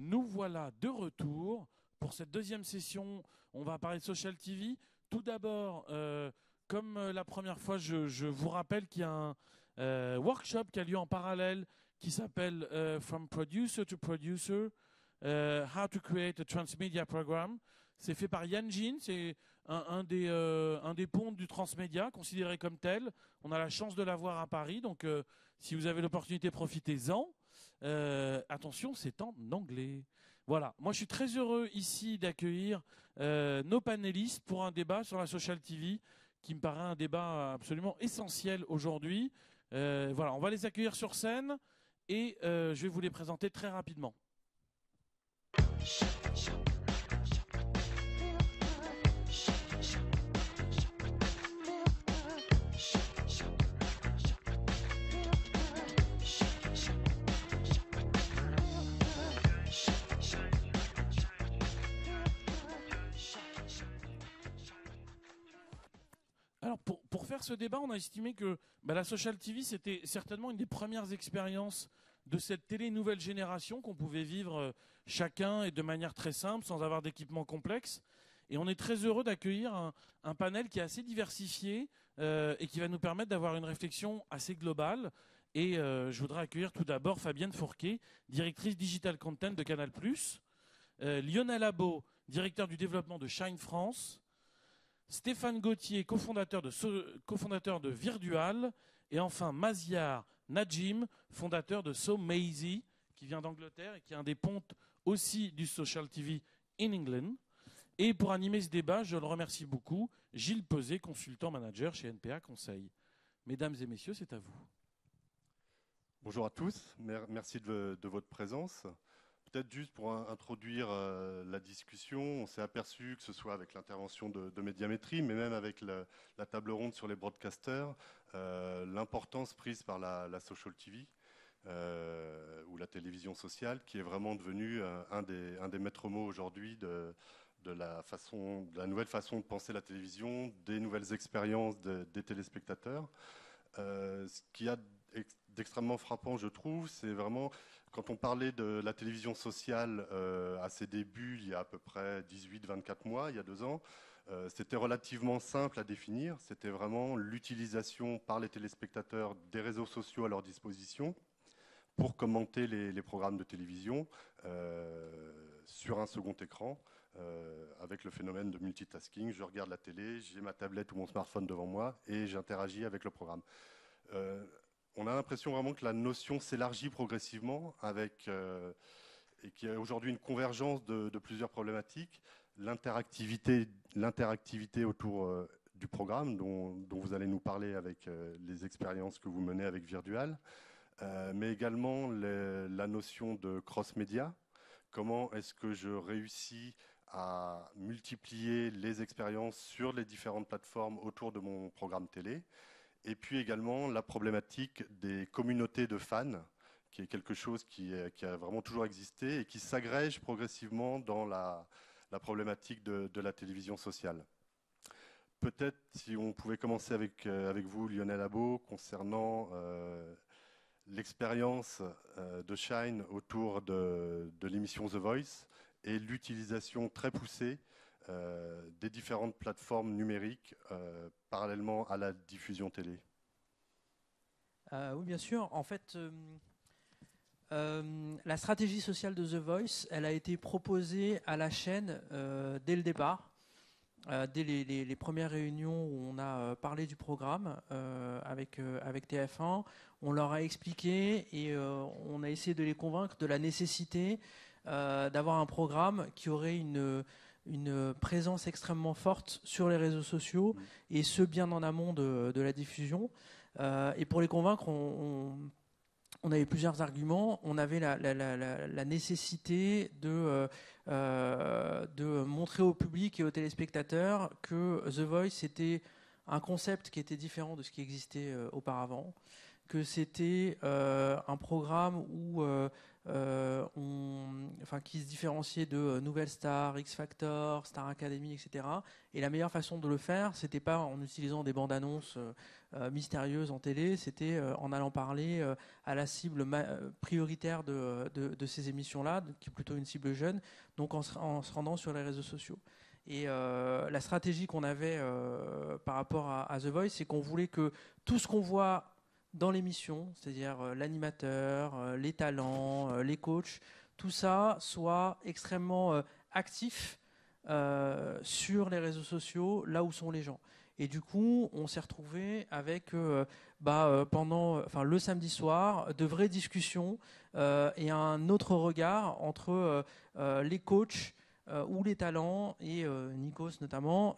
Nous voilà de retour pour cette deuxième session. On va parler de Social TV. Tout d'abord, comme la première fois, je vous rappelle qu'il y a un workshop qui a lieu en parallèle qui s'appelle From Producer to Producer, How to Create a Transmedia Program. C'est fait par Yann Jin, c'est un des pontes du transmédia, considéré comme tel. On a la chance de l'avoir à Paris, donc si vous avez l'opportunité, profitez-en. Attention, c'est en anglais. Voilà, moi je suis très heureux ici d'accueillir nos panélistes pour un débat sur la Social TV qui me paraît un débat absolument essentiel aujourd'hui. Voilà, on va les accueillir sur scène et je vais vous les présenter très rapidement. Alors pour faire ce débat, on a estimé que la Social TV, c'était certainement une des premières expériences de cette télé nouvelle génération qu'on pouvait vivre chacun et de manière très simple, sans avoir d'équipement complexe. Et on est très heureux d'accueillir un panel qui est assez diversifié et qui va nous permettre d'avoir une réflexion assez globale. Et je voudrais accueillir tout d'abord Fabienne Fourquet, directrice Digital Content de Canal+, Lionel Abo, directeur du développement de Shine France, Stéphane Gauthier, cofondateur de Virdual, et enfin Maziar Najim, fondateur de So Maisie, qui vient d'Angleterre et qui est un des pontes aussi du Social TV in England. Et pour animer ce débat, je le remercie beaucoup, Gilles Peset, consultant manager chez NPA Conseil. Mesdames et messieurs, c'est à vous. Bonjour à tous, merci de votre présence. Peut-être juste pour introduire la discussion, on s'est aperçu que ce soit avec l'intervention de Médiamétrie, mais même avec la table ronde sur les broadcasters, l'importance prise par la Social TV ou la télévision sociale, qui est vraiment devenue un des maîtres mots aujourd'hui de la nouvelle façon de penser la télévision, des nouvelles expériences des téléspectateurs. Ce qui a d'extrêmement frappant, je trouve, c'est vraiment quand on parlait de la télévision sociale à ses débuts, il y a à peu près 18-24 mois, il y a 2 ans, c'était relativement simple à définir. C'était vraiment l'utilisation par les téléspectateurs des réseaux sociaux à leur disposition pour commenter les programmes de télévision sur un second écran, avec le phénomène de multitasking. Je regarde la télé, j'ai ma tablette ou mon smartphone devant moi et j'interagis avec le programme. On a l'impression vraiment que la notion s'élargit progressivement et qu'il y a aujourd'hui une convergence de plusieurs problématiques. L'interactivité autour du programme dont vous allez nous parler avec les expériences que vous menez avec Virdual, mais également la notion de cross-média. Comment est-ce que je réussis à multiplier les expériences sur les différentes plateformes autour de mon programme télé? Et puis également la problématique des communautés de fans, qui est quelque chose qui a vraiment toujours existé et qui s'agrège progressivement dans la problématique de la télévision sociale. Peut-être si on pouvait commencer avec vous, Lionel Abo, concernant l'expérience de Shine autour de l'émission The Voice et l'utilisation très poussée des différentes plateformes numériques parallèlement à la diffusion télé. Oui, bien sûr. En fait, la stratégie sociale de The Voice, elle a été proposée à la chaîne dès le départ, dès les premières réunions où on a parlé du programme avec TF1. On leur a expliqué et on a essayé de les convaincre de la nécessité d'avoir un programme qui aurait une présence extrêmement forte sur les réseaux sociaux et ce bien en amont de la diffusion. Et pour les convaincre, on avait plusieurs arguments. On avait la nécessité de montrer au public et aux téléspectateurs que The Voice était un concept qui était différent de ce qui existait auparavant, que c'était un programme où qui se différenciait de Nouvelle Star, X Factor, Star Academy, etc. Et la meilleure façon de le faire, c'était pas en utilisant des bandes annonces mystérieuses en télé, c'était en allant parler à la cible prioritaire de ces émissions-là, qui est plutôt une cible jeune, donc en se rendant sur les réseaux sociaux. Et la stratégie qu'on avait par rapport à The Voice, c'est qu'on voulait que tout ce qu'on voit dans l'émission, c'est-à-dire l'animateur, les talents, les coachs, tout ça soit extrêmement actif sur les réseaux sociaux, là où sont les gens. Et du coup, on s'est retrouvé avec pendant le samedi soir de vraies discussions et un autre regard entre les coachs ou les talents et Nikos notamment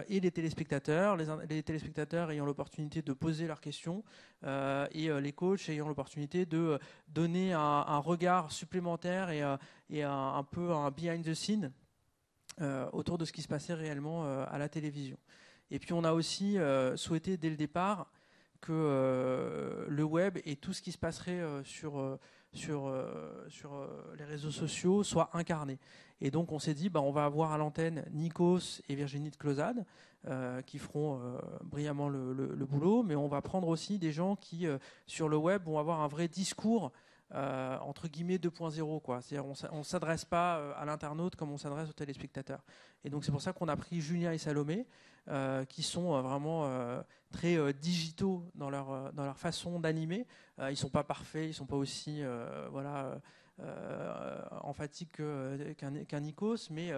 et les téléspectateurs ayant l'opportunité de poser leurs questions et les coachs ayant l'opportunité de donner un regard supplémentaire et un peu un behind the scene autour de ce qui se passait réellement à la télévision. Et puis on a aussi souhaité dès le départ que le web et tout ce qui se passerait sur les réseaux sociaux soit incarné. Et donc on s'est dit, on va avoir à l'antenne Nikos et Virginie de Closade qui feront brillamment le boulot, mais on va prendre aussi des gens qui, sur le web, vont avoir un vrai discours entre guillemets 2.0, quoi. C'est-à-dire on s'adresse pas à l'internaute comme on s'adresse aux téléspectateurs. Et donc c'est pour ça qu'on a pris Julien et Salomé, qui sont vraiment très digitaux dans leur façon d'animer. Ils sont pas parfaits, ils sont pas aussi emphatiques qu'un Nikos, mais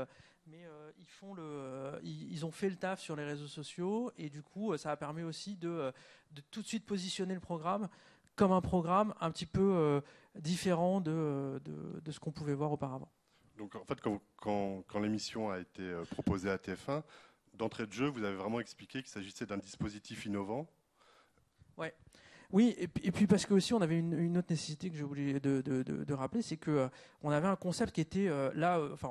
ils ont fait le taf sur les réseaux sociaux, et du coup ça a permis aussi de tout de suite positionner le programme comme un programme un petit peu différent de ce qu'on pouvait voir auparavant. Donc en fait, quand l'émission a été proposée à TF1, d'entrée de jeu, vous avez vraiment expliqué qu'il s'agissait d'un dispositif innovant. Ouais. Oui, et puis parce que aussi on avait une autre nécessité que j'ai oublié de rappeler, c'est que on avait un concept qui était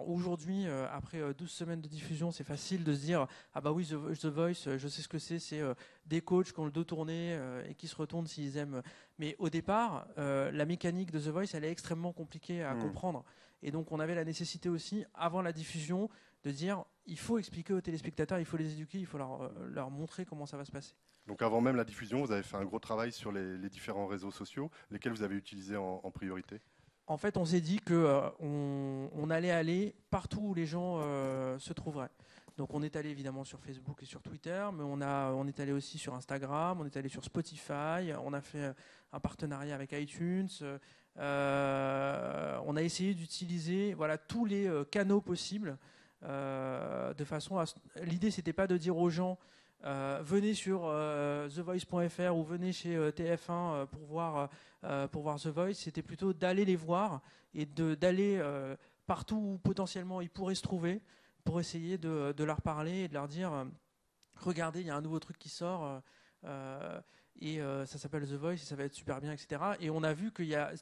aujourd'hui, après 12 semaines de diffusion, c'est facile de se dire ah bah oui, The Voice, je sais ce que c'est des coachs qui ont le dos tourné et qui se retournent s'ils aiment. Mais au départ, la mécanique de The Voice, elle est extrêmement compliquée à comprendre, et donc on avait la nécessité aussi avant la diffusion de dire il faut expliquer aux téléspectateurs, il faut les éduquer, il faut leur montrer comment ça va se passer. Donc avant même la diffusion, vous avez fait un gros travail sur les différents réseaux sociaux, lesquels vous avez utilisés en priorité. En fait, on s'est dit qu'on allait aller partout où les gens se trouveraient. Donc on est allé évidemment sur Facebook et sur Twitter, mais on est allé aussi sur Instagram, on est allé sur Spotify, on a fait un partenariat avec iTunes, on a essayé d'utiliser tous les canaux possibles de façon à... L'idée, c'était pas de dire aux gens venez sur thevoice.fr ou venez chez TF1 pour voir The Voice. C'était plutôt d'aller les voir et d'aller partout où potentiellement ils pourraient se trouver pour essayer de leur parler et de leur dire regardez, il y a un nouveau truc qui sort et ça s'appelle The Voice et ça va être super bien, etc. Et on a vu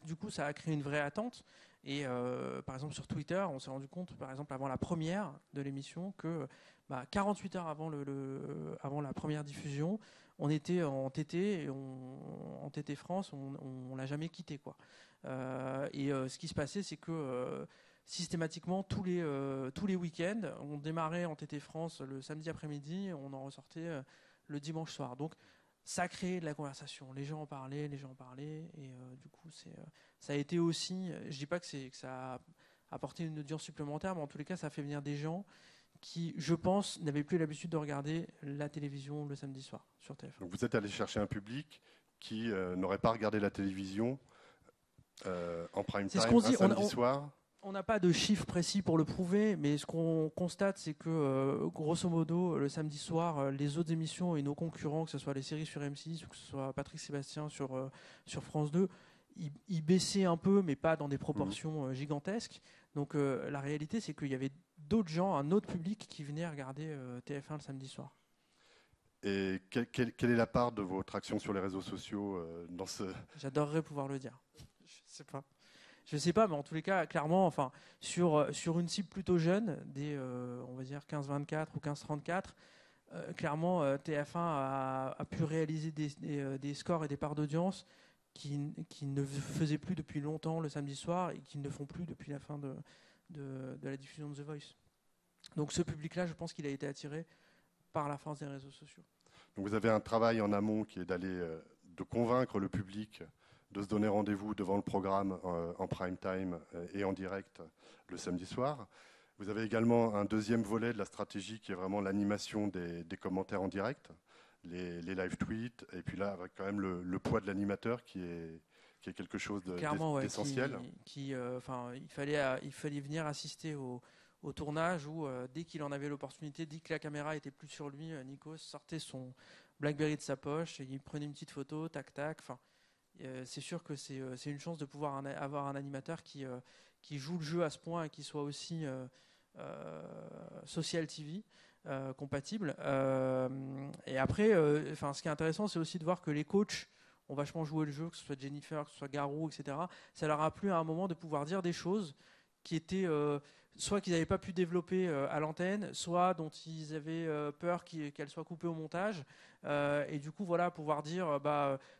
du coup ça a créé une vraie attente. Et par exemple sur Twitter, on s'est rendu compte, par exemple avant la première de l'émission, que 48 heures avant la première diffusion, on était en TT, et en TT France, on l'a jamais quitté, quoi. Et ce qui se passait, c'est que systématiquement tous les week-ends, on démarrait en TT France le samedi après-midi, et on en ressortait le dimanche soir. Donc ça a créé de la conversation. Les gens en parlaient, et du coup ça a été aussi. Je dis pas que ça a apporté une audience supplémentaire, mais en tous les cas, ça a fait venir des gens qui, je pense, n'avaient plus l'habitude de regarder la télévision le samedi soir sur TF1. Donc vous êtes allé chercher un public qui n'aurait pas regardé la télévision en prime time un samedi soir. On n'a pas de chiffres précis pour le prouver, mais ce qu'on constate, c'est que, grosso modo, le samedi soir, les autres émissions et nos concurrents, que ce soit les séries sur M6 ou que ce soit Patrick Sébastien sur France 2, ils baissaient un peu, mais pas dans des proportions gigantesques. Donc la réalité, c'est qu'il y avait d'autres gens, un autre public qui venait regarder TF1 le samedi soir. Et quelle est la part de votre action sur les réseaux sociaux dans ce... J'adorerais pouvoir le dire. Je sais pas, mais en tous les cas, clairement, sur une cible plutôt jeune, des on va dire 15-24 ou 15-34, clairement, TF1 a pu réaliser des scores et des parts d'audience qui ne faisaient plus depuis longtemps le samedi soir et qui ne font plus depuis la fin de la diffusion de The Voice. Donc ce public-là, je pense qu'il a été attiré par la force des réseaux sociaux. Donc vous avez un travail en amont qui est de convaincre le public de se donner rendez-vous devant le programme en prime time et en direct le samedi soir. Vous avez également un deuxième volet de la stratégie qui est vraiment l'animation des commentaires en direct, les live tweets, et puis là avec quand même le poids de l'animateur qui est quelque chose d'essentiel. Il fallait venir assister au tournage où dès qu'il en avait l'opportunité, dès que la caméra était plus sur lui, Nikos sortait son BlackBerry de sa poche et il prenait une petite photo, tac tac. C'est sûr que c'est une chance de pouvoir avoir un animateur qui joue le jeu à ce point et qui soit aussi social TV compatible. Et après, ce qui est intéressant, c'est aussi de voir que les coachs ont vachement joué le jeu, que ce soit Jennifer, que ce soit Garou, etc. Ça leur a plu à un moment de pouvoir dire des choses qui étaient soit qu'ils n'avaient pas pu développer à l'antenne, soit dont ils avaient peur qu'elles soient coupées au montage. Et du coup, voilà, pouvoir dire,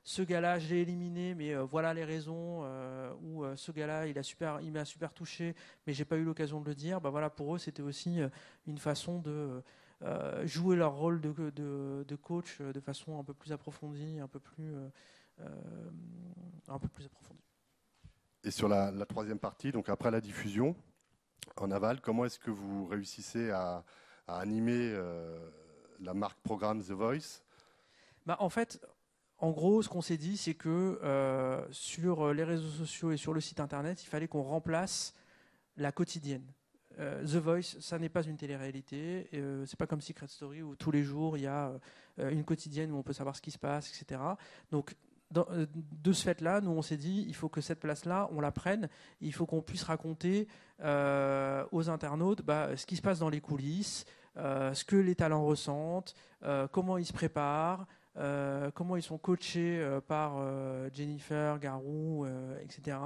ce gars-là, je l'ai éliminé, mais voilà les raisons. Ou ce gars-là, il m'a super touché, mais j'ai pas eu l'occasion de le dire. Voilà, pour eux, c'était aussi une façon de jouer leur rôle de coach de façon un peu plus approfondie, un peu plus approfondie. Et sur la troisième partie, donc après la diffusion, en aval, comment est-ce que vous réussissez à animer la marque programme The Voice ? En fait, en gros, ce qu'on s'est dit, c'est que sur les réseaux sociaux et sur le site internet, il fallait qu'on remplace la quotidienne. The Voice, ça n'est pas une télé-réalité. C'est pas comme Secret Story où tous les jours il y a une quotidienne où on peut savoir ce qui se passe, etc. Donc de ce fait-là, nous on s'est dit, il faut que cette place-là, on la prenne. Il faut qu'on puisse raconter aux internautes ce qui se passe dans les coulisses, ce que les talents ressentent, comment ils se préparent, comment ils sont coachés par Jennifer, Garou, etc.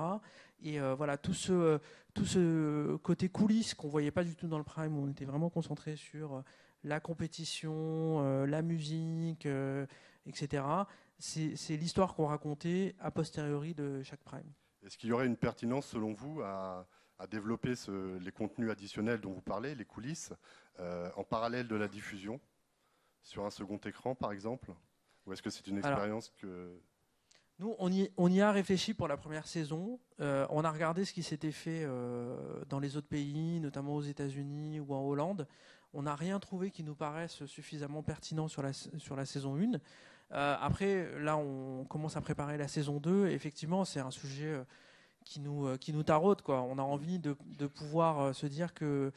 Et voilà, tout ce côté coulisses qu'on voyait pas du tout dans le prime, où on était vraiment concentré sur la compétition, la musique, etc. C'est l'histoire qu'on racontait a posteriori de chaque prime. Est-ce qu'il y aurait une pertinence, selon vous, à développer les contenus additionnels dont vous parlez, les coulisses, en parallèle de la diffusion, sur un second écran, par exemple ? Ou est-ce que c'est une expérience que... Nous, on y a réfléchi pour la première saison. On a regardé ce qui s'était fait dans les autres pays, notamment aux États-Unis ou en Hollande. On n'a rien trouvé qui nous paraisse suffisamment pertinent sur la saison 1. Après, là, on commence à préparer la saison 2. Et effectivement, c'est un sujet qui nous taraude, quoi. On a envie de pouvoir se dire que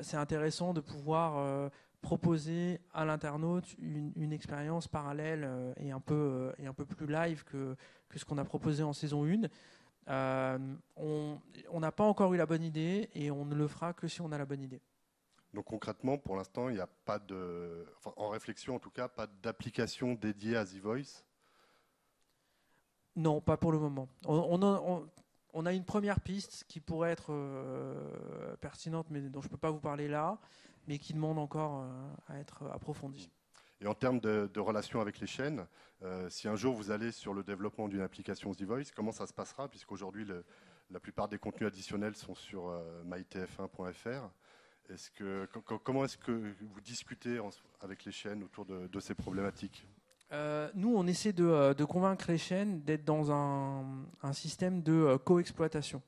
c'est intéressant de pouvoir proposer à l'internaute une expérience parallèle et un peu plus live que ce qu'on a proposé en saison 1. On n'a pas encore eu la bonne idée et on ne le fera que si on a la bonne idée. Donc concrètement, pour l'instant, il n'y a pas en réflexion en tout cas, pas d'application dédiée à The Voice ? Non, pas pour le moment. On a une première piste qui pourrait être pertinente, mais dont je ne peux pas vous parler là, mais qui demande encore à être approfondie. Et en termes de relations avec les chaînes, si un jour vous allez sur le développement d'une application The Voice, comment ça se passera ? Puisqu'aujourd'hui, la plupart des contenus additionnels sont sur mytf1.fr. Comment est-ce que vous discutez avec les chaînes autour de ces problématiques ? Nous, on essaie de convaincre les chaînes d'être dans un système de coexploitation.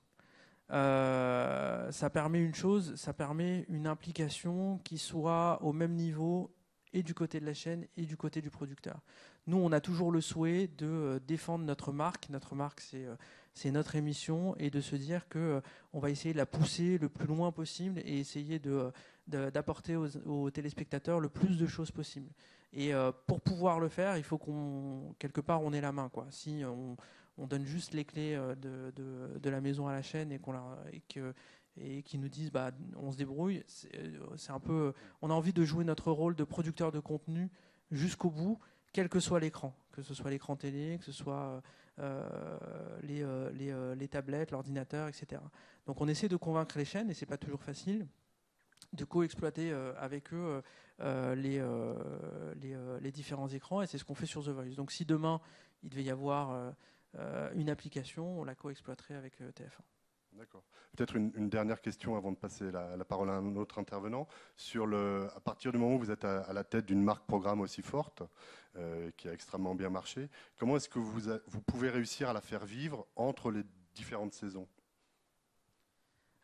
Ça permet une chose, ça permet une implication qui soit au même niveau et du côté de la chaîne et du côté du producteur. Nous, on a toujours le souhait de défendre notre marque. Notre marque, c'est notre émission, et de se dire qu'on va essayer de la pousser le plus loin possible et essayer d'apporter aux téléspectateurs le plus de choses possible. Et pour pouvoir le faire, il faut quelque part, on ait la main, quoi. Si on donne juste les clés de la maison à la chaîne et qu'ils nous disent on se débrouille, c'est un peu, on a envie de jouer notre rôle de producteur de contenu jusqu'au bout, quel que soit l'écran, que ce soit l'écran télé, que ce soit les tablettes, l'ordinateur, etc. Donc on essaie de convaincre les chaînes et c'est pas toujours facile. de co-exploiter avec eux les différents écrans, et c'est ce qu'on fait sur The Voice. Donc si demain il devait y avoir une application, on la co-exploiterait avec TF1. D'accord. Peut-être une dernière question avant de passer la parole à un autre intervenant. À partir du moment où vous êtes à la tête d'une marque programme aussi forte, qui a extrêmement bien marché, comment est-ce que vous pouvez réussir à la faire vivre entre les différentes saisons?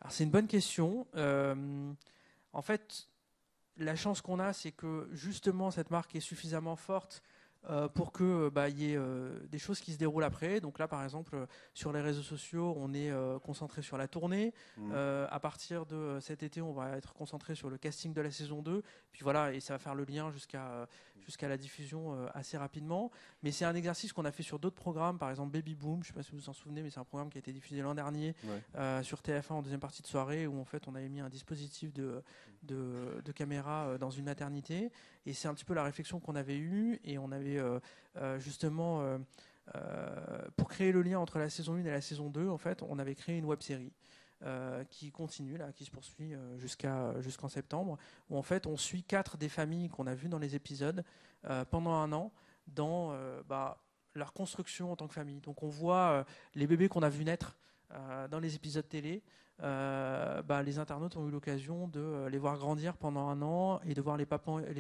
Alors c'est une bonne question. En fait, la chance qu'on a, c'est que justement cette marque est suffisamment forte pour que y ait des choses qui se déroulent après. Donc là, par exemple, sur les réseaux sociaux, on est concentré sur la tournée. À partir de cet été, on va être concentré sur le casting de la saison 2. Puis voilà, et ça va faire le lien jusqu'à la diffusion assez rapidement. Mais c'est un exercice qu'on a fait sur d'autres programmes, par exemple Baby Boom, je ne sais pas si vous vous en souvenez, mais c'est un programme qui a été diffusé l'an dernier sur TF1 en deuxième partie de soirée, où en fait on avait mis un dispositif de caméra dans une maternité. Et c'est un petit peu la réflexion qu'on avait eue, et on avait justement, pour créer le lien entre la saison 1 et la saison 2, en fait, on avait créé une web-série qui continue, là, qui se poursuit jusqu'en septembre, où en fait on suit 4 des familles qu'on a vues dans les épisodes pendant un an dans leur construction en tant que famille. Donc on voit les bébés qu'on a vus naître dans les épisodes télé. Les internautes ont eu l'occasion de les voir grandir pendant un an et de voir les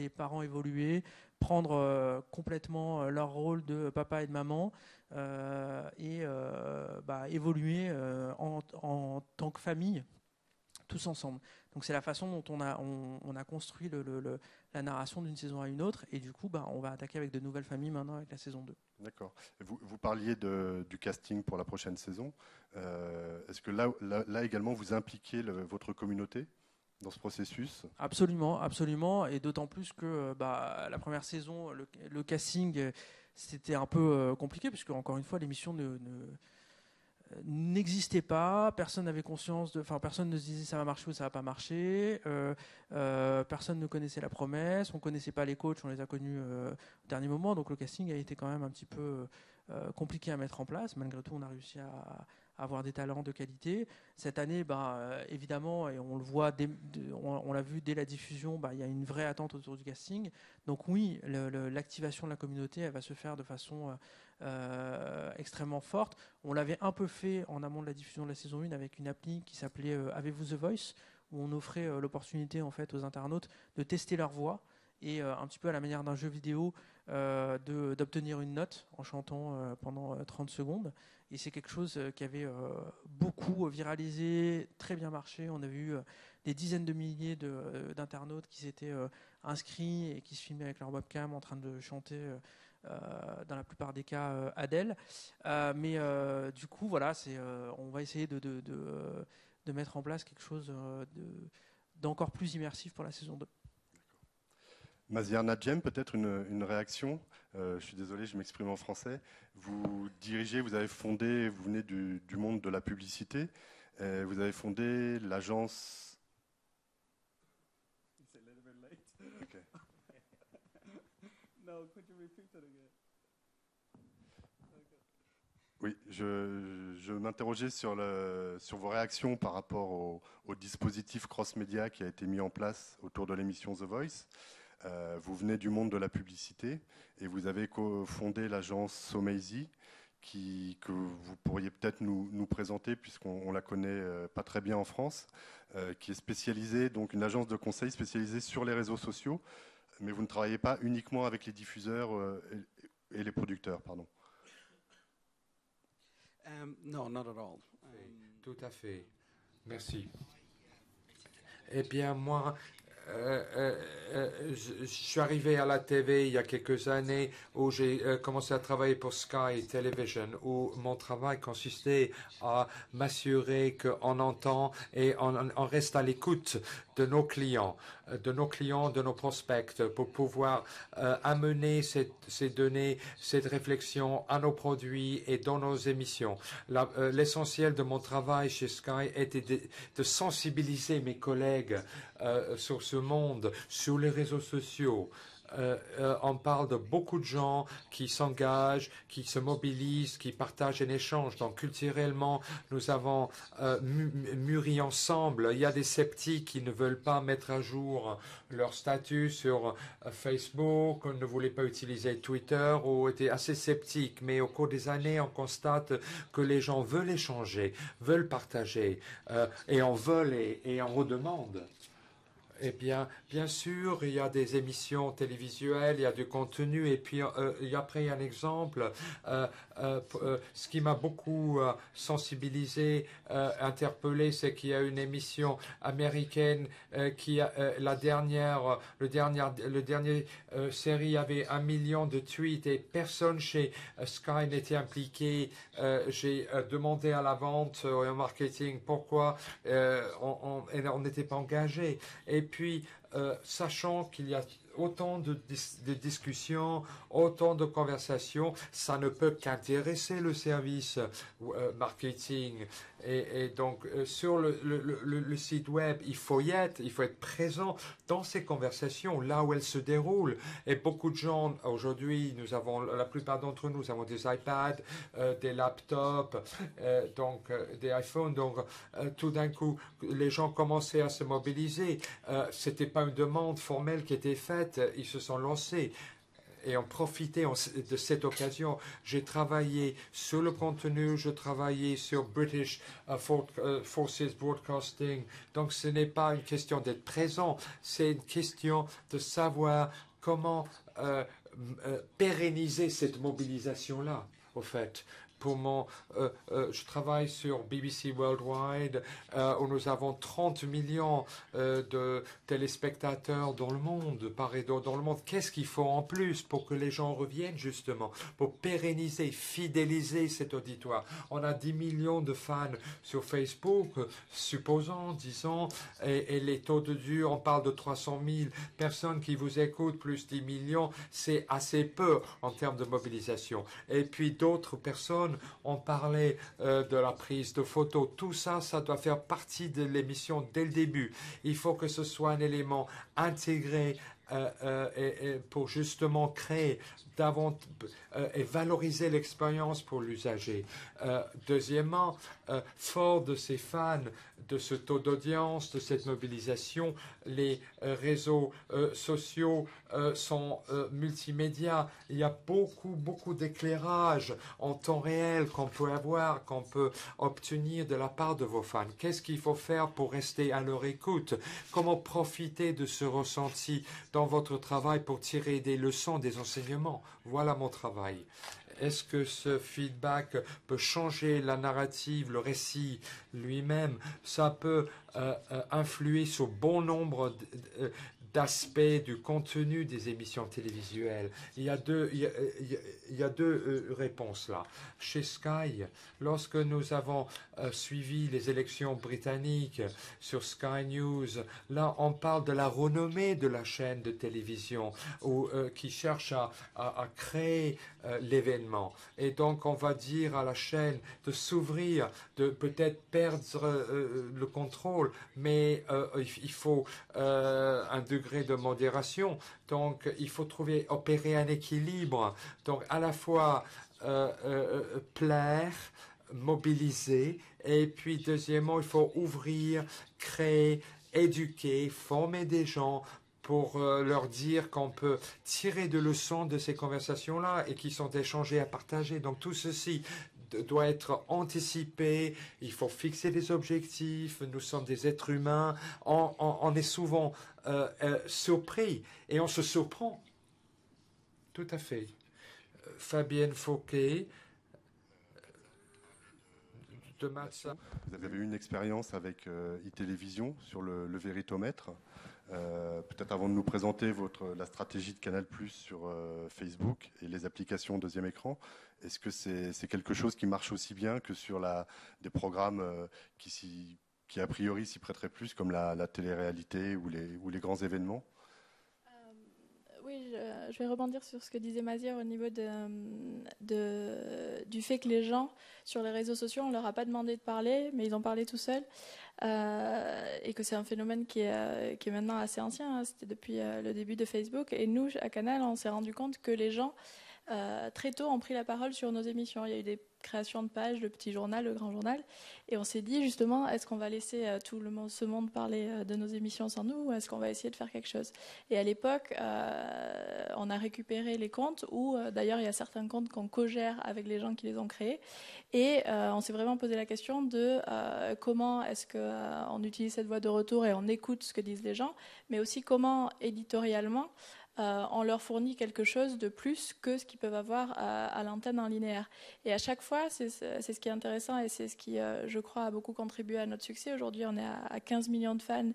parents évoluer, prendre complètement leur rôle de papa et de maman et évoluer en tant que famille tous ensemble. Donc c'est la façon dont on a construit la narration d'une saison à une autre, et du coup on va attaquer avec de nouvelles familles maintenant avec la saison 2. D'accord. Vous parliez du casting pour la prochaine saison. Est-ce que là également vous impliquez votre communauté dans ce processus? Absolument, absolument, et d'autant plus que la première saison, le casting, c'était un peu compliqué, puisque encore une fois l'émission n'existait pas, personne n'avait conscience personne ne se disait ça va marcher ou ça va pas marcher, personne ne connaissait la promesse, on connaissait pas les coachs, on les a connus au dernier moment, donc le casting a été quand même un petit peu compliqué à mettre en place. Malgré tout, on a réussi à avoir des talents de qualité. Cette année, évidemment, et on le voit, on l'a vu dès la diffusion, il y a une vraie attente autour du casting. Donc oui, l'activation de la communauté, elle va se faire de façon extrêmement forte. On l'avait un peu fait en amont de la diffusion de la saison 1 avec une appli qui s'appelait Avez-vous The Voice, où on offrait l'opportunité en fait aux internautes de tester leur voix et un petit peu à la manière d'un jeu vidéo d'obtenir une note en chantant pendant 30 secondes. Et c'est quelque chose qui avait beaucoup viralisé, très bien marché. On a vu des dizaines de milliers d'internautes qui s'étaient inscrits et qui se filmaient avec leur webcam en train de chanter, dans la plupart des cas, Adèle. Mais du coup, voilà, on va essayer de mettre en place quelque chose d'encore plus immersif pour la saison 2. Maziar Nadjem, peut-être une réaction. Je suis désolé, je m'exprime en français. Vous venez du monde de la publicité. Vous avez fondé l'agence... It's a little bit late. Okay. No, could you repeat it again? Oui, je m'interrogeais sur vos réactions par rapport au dispositif cross-média qui a été mis en place autour de l'émission The Voice. Vous venez du monde de la publicité et vous avez fondé l'agence Somazy que vous pourriez peut-être nous présenter, puisqu'on la connaît pas très bien en France, qui est spécialisée, donc une agence de conseil spécialisée sur les réseaux sociaux, mais vous ne travaillez pas uniquement avec les diffuseurs et les producteurs, pardon. No, not at all. Tout à fait. Merci. Eh bien, moi, je suis arrivé à la TV il y a quelques années où j'ai commencé à travailler pour Sky Television, où mon travail consistait à m'assurer qu'on entend et on reste à l'écoute de nos clients, de nos prospects, pour pouvoir amener ces données, cette réflexion à nos produits et dans nos émissions. L'essentiel de mon travail chez Sky était de sensibiliser mes collègues sur ce monde, sur les réseaux sociaux, On parle de beaucoup de gens qui s'engagent, qui se mobilisent, qui partagent un échange. Donc culturellement, nous avons mûri ensemble. Il y a des sceptiques qui ne veulent pas mettre à jour leur statut sur Facebook, ne voulaient pas utiliser Twitter ou étaient assez sceptiques. Mais au cours des années, on constate que les gens veulent échanger, veulent partager et on veut et on redemande. Eh bien, bien sûr, il y a des émissions télévisuelles, il y a du contenu, et puis après, il y a un exemple. Ce qui m'a beaucoup sensibilisé, interpellé, c'est qu'il y a une émission américaine qui a le dernier série avait 1 million de tweets et personne chez Sky n'était impliqué. J'ai demandé à la vente et au marketing pourquoi on n'était pas engagé. Et puis, sachant qu'il y a autant de discussions, autant de conversations, ça ne peut qu'intéresser le service marketing. Et donc, sur le site web, il faut y être, il faut être présent dans ces conversations, là où elles se déroulent. Et beaucoup de gens, aujourd'hui, la plupart d'entre nous avons des iPads, des laptops, des iPhones. Donc, tout d'un coup, les gens commençaient à se mobiliser. C'était pas une demande formelle qui était faite, ils se sont lancés. Et ont profité de cette occasion. J'ai travaillé sur le contenu, je travaillais sur British Forces Broadcasting. Donc ce n'est pas une question d'être présent, c'est une question de savoir comment pérenniser cette mobilisation-là, au fait. Je travaille sur BBC Worldwide, où nous avons 30 millions de téléspectateurs dans le monde, dans le monde. Qu'est-ce qu'il faut en plus pour que les gens reviennent, justement, pour pérenniser, fidéliser cet auditoire? On a 10 millions de fans sur Facebook, disons, et les taux de vue, on parle de 300 000 personnes qui vous écoutent, plus 10 millions, c'est assez peu en termes de mobilisation. Et puis d'autres personnes on parlait de la prise de photos. Tout ça, ça doit faire partie de l'émission dès le début. Il faut que ce soit un élément intégré pour justement créer et valoriser l'expérience pour l'usager. Deuxièmement, fort de ces fans, de ce taux d'audience, de cette mobilisation, les réseaux sociaux sont multimédia. Il y a beaucoup d'éclairage en temps réel qu'on peut avoir, qu'on peut obtenir de la part de vos fans. Qu'est-ce qu'il faut faire pour rester à leur écoute? Comment profiter de ce ressenti dans votre travail pour tirer des leçons, des enseignements? Voilà mon travail. Est-ce que ce feedback peut changer la narrative, le récit lui-même? Ça peut influer sur bon nombre d'aspects du contenu des émissions télévisuelles. Il y a deux réponses là. Chez Sky, lorsque nous avons suivi les élections britanniques sur Sky News, là on parle de la renommée de la chaîne de télévision qui cherche à créer l'événement. Et donc on va dire à la chaîne de s'ouvrir, de peut-être perdre le contrôle, mais il faut un degré de modération. Donc il faut opérer un équilibre. Donc à la fois plaire, mobiliser, et puis deuxièmement, il faut ouvrir, créer, éduquer, former des gens pour leur dire qu'on peut tirer de leçons de ces conversations-là et qui sont échangées à partager. Donc tout ceci doit être anticipé, il faut fixer des objectifs, nous sommes des êtres humains, on est souvent surpris et on se surprend. Tout à fait. Fabienne Fauquet, de Matza. Vous avez eu une expérience avec e-télévision sur le véritomètre. Peut-être avant de nous présenter la stratégie de Canal+ sur Facebook et les applications deuxième écran, est-ce que c'est quelque chose qui marche aussi bien que sur des programmes qui a priori s'y prêteraient plus, comme la télé-réalité ou les grands événements? Oui, je vais rebondir sur ce que disait Mazir au niveau du fait que les gens, sur les réseaux sociaux, on leur a pas demandé de parler, mais ils ont parlé tout seuls. Et que c'est un phénomène qui est maintenant assez ancien, hein. C'était depuis le début de Facebook. Et nous, à Canal, on s'est rendu compte que les gens, très tôt, ont pris la parole sur nos émissions. Il y a eu des créations de pages, le petit journal, le grand journal. Et on s'est dit, justement, est-ce qu'on va laisser tout ce monde parler de nos émissions sans nous, ou est-ce qu'on va essayer de faire quelque chose? Et à l'époque, on a récupéré les comptes, où d'ailleurs, il y a certains comptes qu'on co-gère avec les gens qui les ont créés. Et on s'est vraiment posé la question de comment est-ce qu'on utilise cette voie de retour et on écoute ce que disent les gens, mais aussi comment, éditorialement, on leur fournit quelque chose de plus que ce qu'ils peuvent avoir à l'antenne en linéaire. Et à chaque fois, c'est ce qui est intéressant et c'est ce qui, je crois, a beaucoup contribué à notre succès. Aujourd'hui, on est à 15 millions de fans,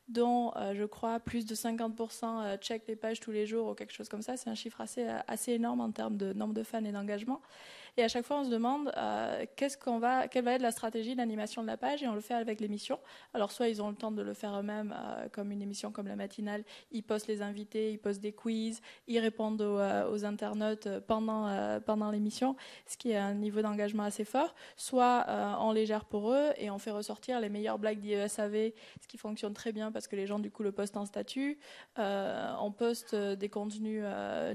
dont, je crois, plus de 50% check les pages tous les jours ou quelque chose comme ça. C'est un chiffre assez énorme en termes de nombre de fans et d'engagement. Et à chaque fois, on se demande quelle va être la stratégie d'animation de la page, et on le fait avec l'émission. Alors, soit ils ont le temps de le faire eux-mêmes, comme une émission comme la matinale, ils postent les invités, ils postent des quiz, ils répondent aux internautes pendant l'émission, ce qui est un niveau d'engagement assez fort. Soit on les gère pour eux et on fait ressortir les meilleures blagues d'IESAV, ce qui fonctionne très bien parce que les gens du coup le postent en statut. On poste des contenus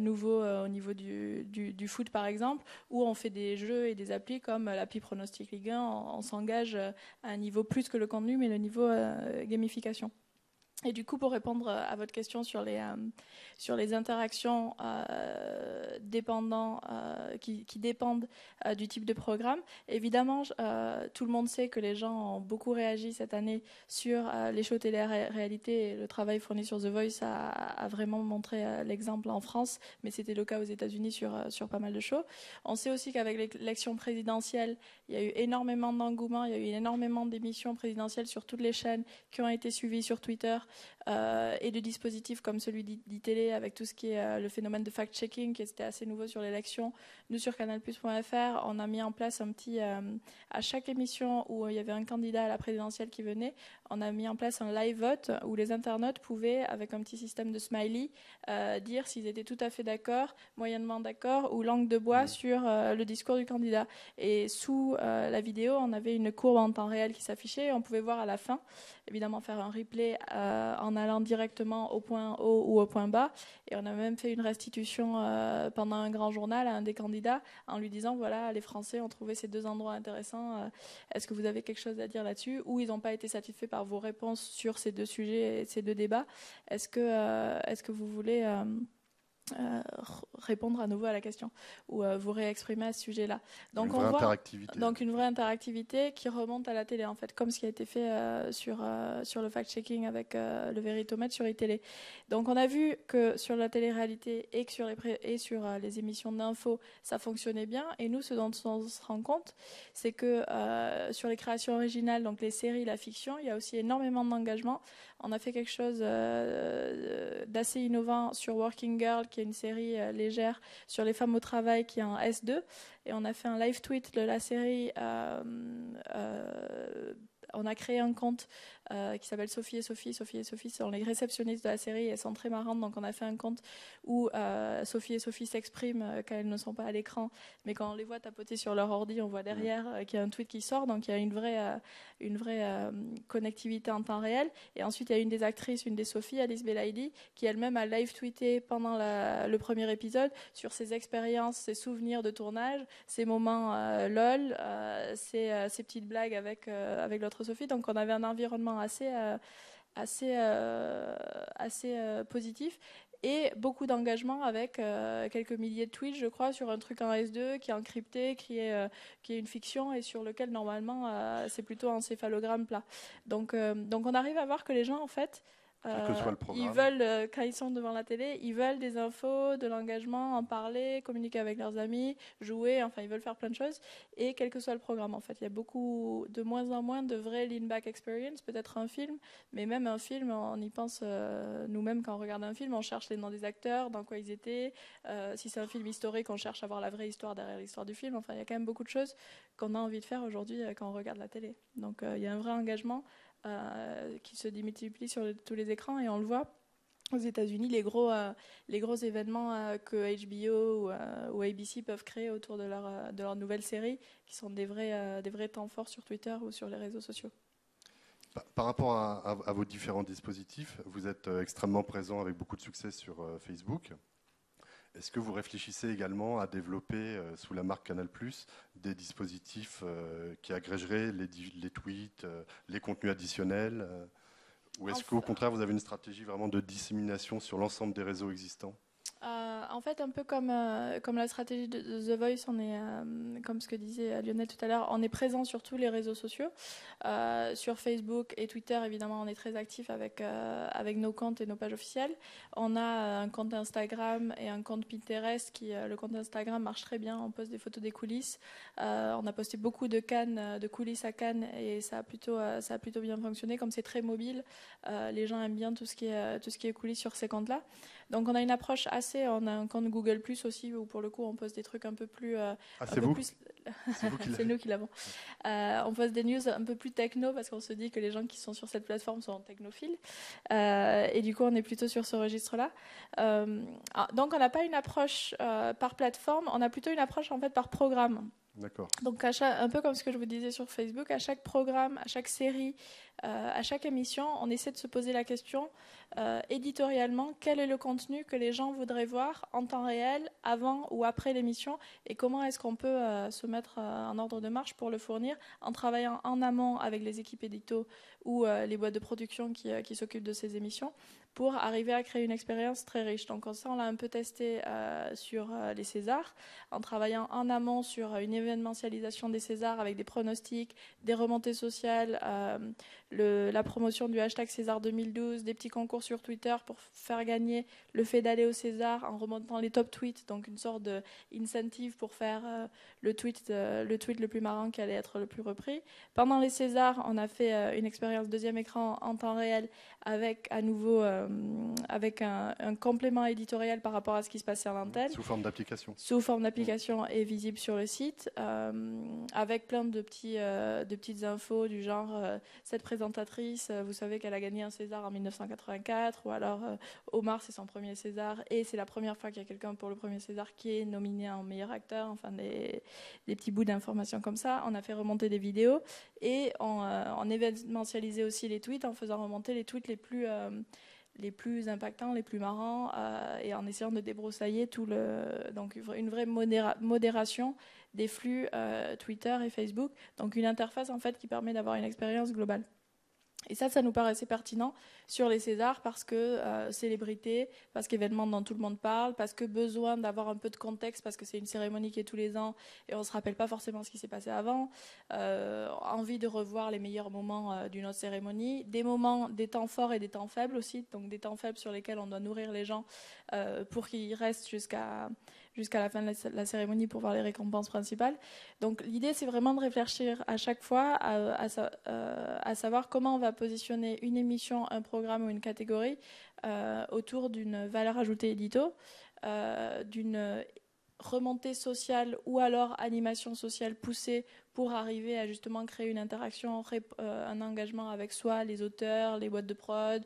nouveaux au niveau du foot par exemple, où on fait des jeux et des applis comme l'appli Pronostic Ligue 1. On s'engage à un niveau plus que le contenu, mais le niveau gamification. Et du coup, pour répondre à votre question sur les interactions qui dépendent du type de programme, évidemment, tout le monde sait que les gens ont beaucoup réagi cette année sur les shows télé-réalité. Le travail fourni sur The Voice a vraiment montré l'exemple en France, mais c'était le cas aux États-Unis sur pas mal de shows. On sait aussi qu'avec l'élection présidentielle, il y a eu énormément d'engouement, il y a eu énormément d'émissions présidentielles sur toutes les chaînes qui ont été suivies sur Twitter. Et de dispositifs comme celui d'ITélé avec tout ce qui est le phénomène de fact-checking qui était assez nouveau sur l'élection. Nous, sur canalplus.fr, on a mis en place un petit... à chaque émission où il y avait un candidat à la présidentielle qui venait, on a mis en place un live vote où les internautes pouvaient, avec un petit système de smiley, dire s'ils étaient tout à fait d'accord, moyennement d'accord ou langue de bois sur le discours du candidat. Et sous la vidéo, on avait une courbe en temps réel qui s'affichait et on pouvait voir à la fin, évidemment faire un replay en allant directement au point haut ou au point bas. Et on a même fait une restitution pendant un grand journal à un des candidats en lui disant, voilà, les Français ont trouvé ces deux endroits intéressants. Est-ce que vous avez quelque chose à dire là-dessus? Ou ils n'ont pas été satisfaits par vos réponses sur ces deux sujets et ces deux débats. Est-ce que vous voulez... répondre à nouveau à la question ou vous réexprimer à ce sujet-là. Donc une vraie interactivité. Donc une vraie interactivité qui remonte à la télé en fait, comme ce qui a été fait sur le fact-checking avec le Véritomètre sur iTélé. Donc on a vu que sur la télé-réalité et que sur les émissions d'info, ça fonctionnait bien. Et nous, ce dont on se rend compte, c'est que sur les créations originales, donc les séries, la fiction, il y a aussi énormément d'engagement. On a fait quelque chose d'assez innovant sur Working Girl, qui est une série légère sur les femmes au travail, qui est en S2. Et on a fait un live tweet de la série. On a créé un compte qui s'appelle Sophie et Sophie. Sophie et Sophie sont les réceptionnistes de la série et elles sont très marrantes. Donc on a fait un compte où Sophie et Sophie s'expriment quand elles ne sont pas à l'écran. Mais quand on les voit tapoter sur leur ordi, on voit derrière qu'il y a un tweet qui sort. Donc il y a une vraie connectivité en temps réel. Et ensuite il y a une des actrices, une des Sophie, Alice Belaïdi, qui elle-même a live tweeté pendant le premier épisode sur ses expériences, ses souvenirs de tournage, ses moments lol, ses petites blagues avec l'autre Sophie. Donc on avait un environnement assez positif et beaucoup d'engagement avec quelques milliers de tweets, je crois, sur un truc en S2 qui est encrypté, qui est une fiction et sur lequel normalement c'est plutôt un céphalogramme plat. Donc on arrive à voir que les gens en fait quel que soit le programme. Ils veulent, quand ils sont devant la télé, ils veulent des infos, de l'engagement, en parler, communiquer avec leurs amis, jouer, enfin ils veulent faire plein de choses. Et quel que soit le programme, en fait, il y a de moins en moins de vrais lean-back experience, peut-être un film, mais même un film, on y pense nous-mêmes quand on regarde un film, on cherche les noms des acteurs, dans quoi ils étaient. Si c'est un film historique, on cherche à voir la vraie histoire derrière l'histoire du film. Enfin, il y a quand même beaucoup de choses qu'on a envie de faire aujourd'hui quand on regarde la télé. Donc il y a un vrai engagement qui se démultiplie sur tous les écrans et on le voit. aux États-Unis, les gros événements que HBO ou ABC peuvent créer autour de leur nouvelle série, qui sont des vrais temps forts sur Twitter ou sur les réseaux sociaux. Par rapport à vos différents dispositifs, vous êtes extrêmement présent avec beaucoup de succès sur Facebook. Est-ce que vous réfléchissez également à développer sous la marque Canal+, des dispositifs qui agrégeraient les tweets, les contenus additionnels ou est-ce qu'au contraire vous avez une stratégie vraiment de dissémination sur l'ensemble des réseaux existants ? En fait, un peu comme la stratégie de The Voice, on est, comme ce que disait Lionel tout à l'heure, on est présent sur tous les réseaux sociaux. Sur Facebook et Twitter, évidemment, on est très actif avec nos comptes et nos pages officielles. On a un compte Instagram et un compte Pinterest le compte Instagram marche très bien. On poste des photos des coulisses. On a posté beaucoup de coulisses à Cannes et ça a plutôt bien fonctionné. Comme c'est très mobile, les gens aiment bien tout ce qui est coulisses sur ces comptes-là. Donc on a une approche on a un compte Google Plus aussi où pour le coup on poste des trucs un peu plus. C'est nous qui l'avons. On poste des news un peu plus techno parce qu'on se dit que les gens qui sont sur cette plateforme sont technophiles et du coup on est plutôt sur ce registre-là. Donc on n'a pas une approche par plateforme, on a plutôt une approche en fait par programme. D'accord. Donc un peu comme ce que je vous disais sur Facebook, à chaque programme, à chaque série, à chaque émission, on essaie de se poser la question éditorialement, quel est le contenu que les gens voudraient voir en temps réel, avant ou après l'émission, et comment est-ce qu'on peut se mettre en ordre de marche pour le fournir en travaillant en amont avec les équipes édito ou les boîtes de production qui s'occupent de ces émissions pour arriver à créer une expérience très riche. Donc ça, on l'a un peu testé sur les Césars, en travaillant en amont sur une événementialisation des Césars avec des pronostics, des remontées sociales, la promotion du hashtag César 2012, des petits concours sur Twitter pour faire gagner le fait d'aller au César en remontant les top tweets, donc une sorte d'incentive pour faire le tweet le plus marrant qui allait être le plus repris. Pendant les Césars, on a fait une expérience deuxième écran en temps réel avec à nouveau avec un complément éditorial par rapport à ce qui se passait à l'antenne. Sous forme d'application. Sous forme d'application et visible sur le site, avec plein de petites infos du genre cette présentatrice, vous savez qu'elle a gagné un César en 1984, ou alors Omar c'est son premier César et c'est la première fois qu'il y a quelqu'un pour le premier César qui est nominé en meilleur acteur, enfin des petits bouts d'informations comme ça. On a fait remonter des vidéos et on événementialisait aussi les tweets en faisant remonter les tweets les plus impactants, les plus marrants, et en essayant de débroussailler donc une vraie modération des flux Twitter et Facebook. Donc une interface en fait qui permet d'avoir une expérience globale. Et ça nous paraissait pertinent sur les Césars parce que célébrité, parce qu'événement dont tout le monde parle, parce que besoin d'avoir un peu de contexte, parce que c'est une cérémonie qui est tous les ans et on ne se rappelle pas forcément ce qui s'est passé avant, envie de revoir les meilleurs moments d'une autre cérémonie, des temps forts et des temps faibles aussi, donc des temps faibles sur lesquels on doit nourrir les gens pour qu'ils restent jusqu'à la fin de la cérémonie pour voir les récompenses principales. Donc l'idée, c'est vraiment de réfléchir à chaque fois à savoir comment on va positionner une émission, un programme ou une catégorie autour d'une valeur ajoutée édito, d'une remontée sociale ou alors animation sociale poussée pour arriver à justement créer une interaction, un engagement avec soi, les auteurs, les boîtes de prod,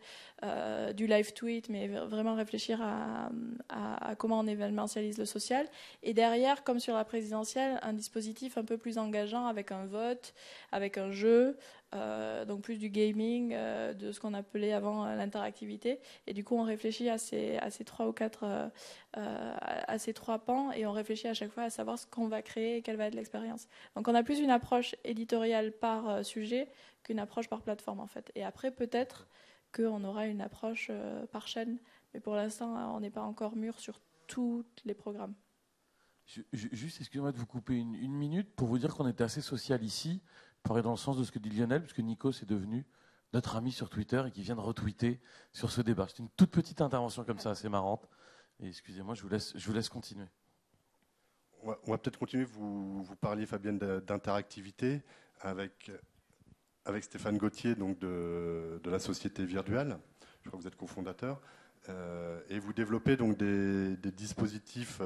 du live tweet, mais vraiment réfléchir à comment on événementialise le social. Et derrière, comme sur la présidentielle, un dispositif un peu plus engageant avec un vote, avec un jeu, donc plus du gaming, de ce qu'on appelait avant l'interactivité. Et du coup, on réfléchit à ces 3 ou 4 à ces 3 pans et on réfléchit à chaque fois à savoir ce qu'on va créer et quelle va être l'expérience. Donc on a plus une approche éditoriale par sujet qu'une approche par plateforme en fait. Et après peut-être qu'on aura une approche par chaîne, mais pour l'instant on n'est pas encore mûr sur tous les programmes. Juste, excusez-moi de vous couper une minute pour vous dire qu'on était assez social ici, pour aller dans le sens de ce que dit Lionel, puisque Nikos est devenu notre ami sur Twitter et qui vient de retweeter sur ce débat. C'est une toute petite intervention comme ça, assez marrante. Et excusez-moi, je vous laisse continuer. On va peut-être continuer. Vous parliez, Fabienne, d'interactivité avec Stéphane Gauthier, donc de la société Virtual. Je crois que vous êtes cofondateur. Et vous développez donc des dispositifs